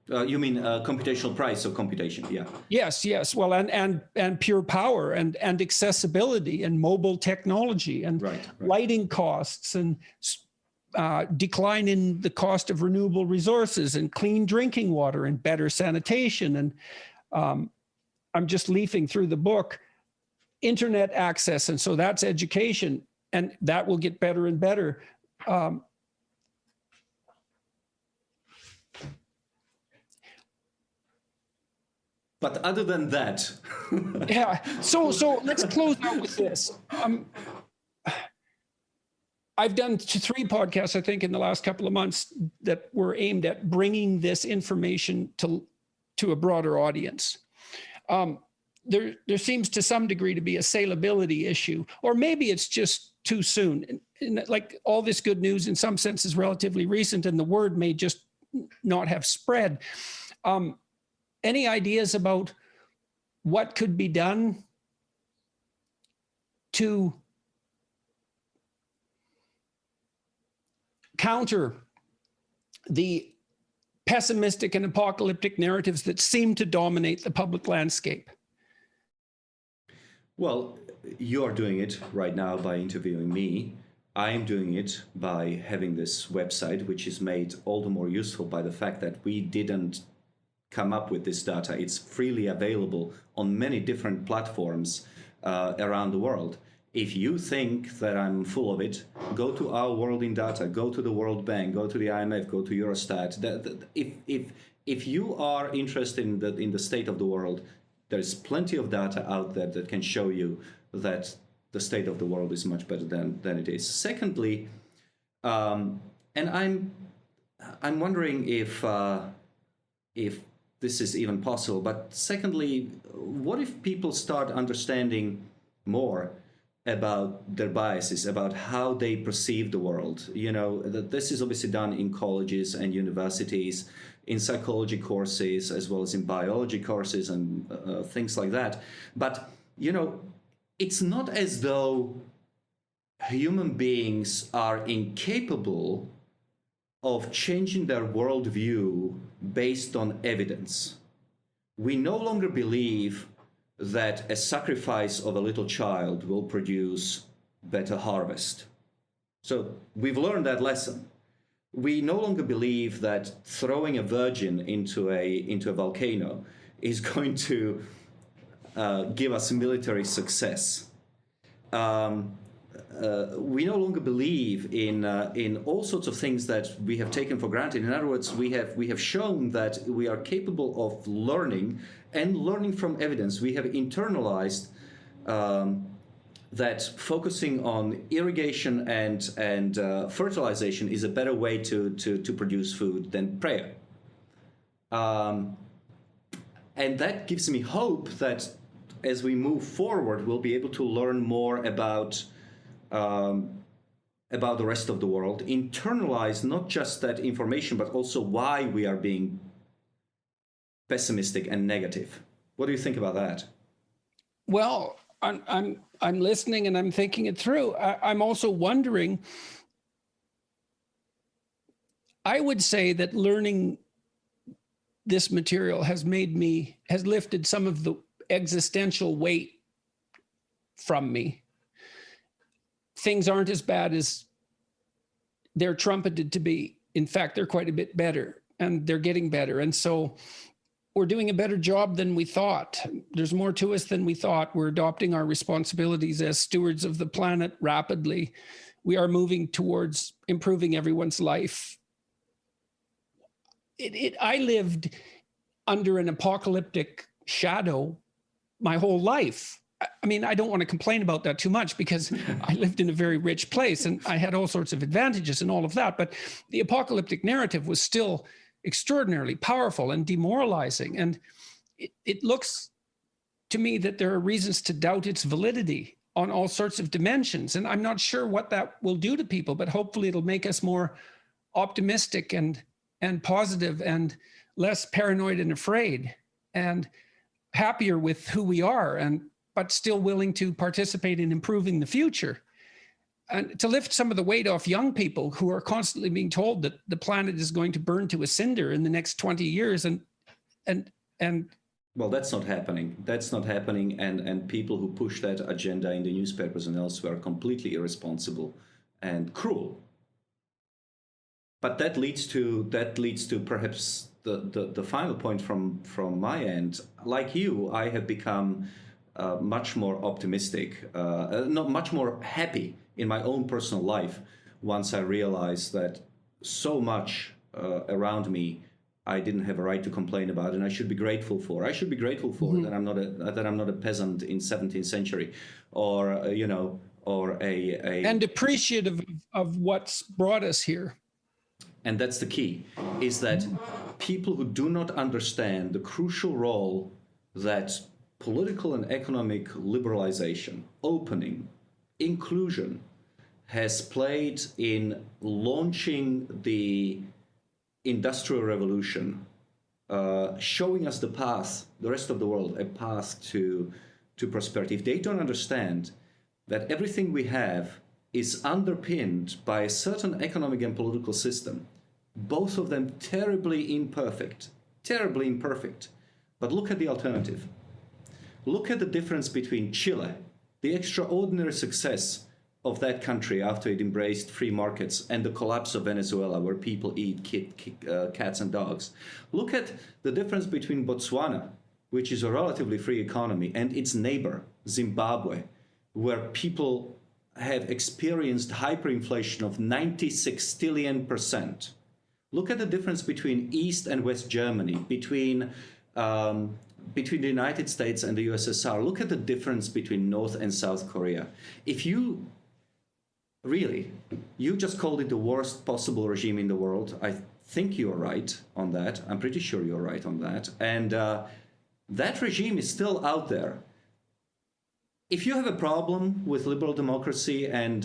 You mean computational price of computation? Yeah. Yes. Well, and pure power and accessibility and mobile technology and lighting costs and decline in the cost of renewable resources and clean drinking water and better sanitation. And I'm just leafing through the book, internet access, and so that's education, and that will get better and better. But other than that, yeah. So let's close out with this. I've done 3 podcasts, I think, in the last couple of months that were aimed at bringing this information to a broader audience. There seems to some degree to be a salability issue, or maybe it's just too soon. And like all this good news in some sense is relatively recent, and the word may just not have spread. Any ideas about what could be done to counter the pessimistic and apocalyptic narratives that seem to dominate the public landscape? Well, you're doing it right now by interviewing me. I'm doing it by having this website, which is made all the more useful by the fact that we didn't come up with this data. It's freely available on many different platforms around the world. If you think that I'm full of it, go to Our World in Data, go to the World Bank, go to the IMF, go to Eurostat. If you are interested in the state of the world, there's plenty of data out there that can show you that the state of the world is much better than it is. Secondly, and I'm wondering if this is even possible, but secondly, what if people start understanding more about their biases, about how they perceive the world? You know, this is obviously done in colleges and universities, in psychology courses, as well as in biology courses and things like that. But, you know, it's not as though human beings are incapable of changing their worldview based on evidence. We no longer believe that a sacrifice of a little child will produce better harvest. So we've learned that lesson. We no longer believe that throwing a virgin into a volcano is going to give us military success. we no longer believe in all sorts of things that we have taken for granted. In other words, we have shown that we are capable of learning and learning from evidence. We have internalized that focusing on irrigation and fertilization is a better way to produce food than prayer. And that gives me hope that as we move forward, we'll be able to learn more about the rest of the world, internalize not just that information, but also why we are being pessimistic and negative. What do you think about that? Well, I'm listening and I'm thinking it through. I'm also wondering, I would say that learning this material has lifted some of the existential weight from me. Things aren't as bad as they're trumpeted to be. In fact, they're quite a bit better, and they're getting better. And so we're doing a better job than we thought. There's more to us than we thought. We're adopting our responsibilities as stewards of the planet rapidly. We are moving towards improving everyone's life. I lived under an apocalyptic shadow my whole life. I mean, I don't want to complain about that too much because I lived in a very rich place and I had all sorts of advantages and all of that. But the apocalyptic narrative was still extraordinarily powerful and demoralizing. And it looks to me that there are reasons to doubt its validity on all sorts of dimensions. And I'm not sure what that will do to people, but hopefully it'll make us more optimistic and positive and less paranoid and afraid and happier with who we are, but still willing to participate in improving the future. And to lift some of the weight off young people who are constantly being told that the planet is going to burn to a cinder in the next 20 years. And well, that's not happening. That's not happening. And people who push that agenda in the newspapers and elsewhere are completely irresponsible and cruel. But that leads to perhaps the final point from my end. Like you, I have become much more optimistic, not much more happy in my own personal life once I realized that so much around me I didn't have a right to complain about, and I should be grateful for. I should be grateful for that I'm not a peasant in 17th century, or and appreciative of what's brought us here. And that's the key, is that people who do not understand the crucial role that political and economic liberalization, opening, inclusion has played in launching the Industrial Revolution, showing us the path, the rest of the world, a path to prosperity. If they don't understand that everything we have is underpinned by a certain economic and political system, both of them terribly imperfect. But look at the alternative. Look at the difference between Chile, the extraordinary success of that country after it embraced free markets, and the collapse of Venezuela, where people eat cats and dogs. Look at the difference between Botswana, which is a relatively free economy, and its neighbor, Zimbabwe, where people have experienced hyperinflation of 96 stillion%. Look at the difference between East and West Germany, between the United States and the USSR. Look at the difference between North and South Korea. If you just called it the worst possible regime in the world, I think you're right on that. I'm pretty sure you're right on that. And that regime is still out there. If you have a problem with liberal democracy and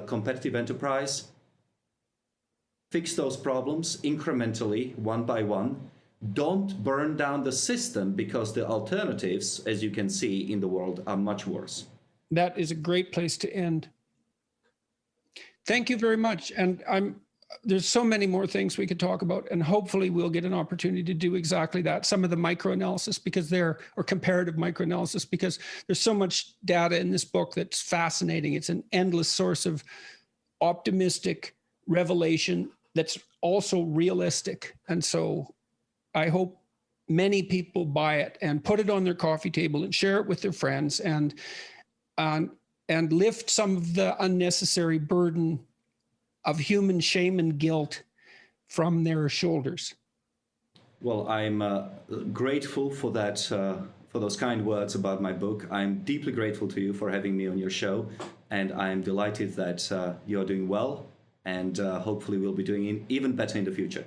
competitive enterprise, fix those problems incrementally, one by one. Don't burn down the system, because the alternatives, as you can see in the world, are much worse. That is a great place to end. Thank you very much. And there's so many more things we could talk about, and hopefully we'll get an opportunity to do exactly that. Some of the microanalysis, or comparative microanalysis, because there's so much data in this book that's fascinating. It's an endless source of optimistic revelation that's also realistic. And so I hope many people buy it and put it on their coffee table and share it with their friends. And and lift some of the unnecessary burden of human shame and guilt from their shoulders. Well, I'm grateful for that, for those kind words about my book. I'm deeply grateful to you for having me on your show, and I'm delighted that you're doing well, and hopefully we'll be doing even better in the future.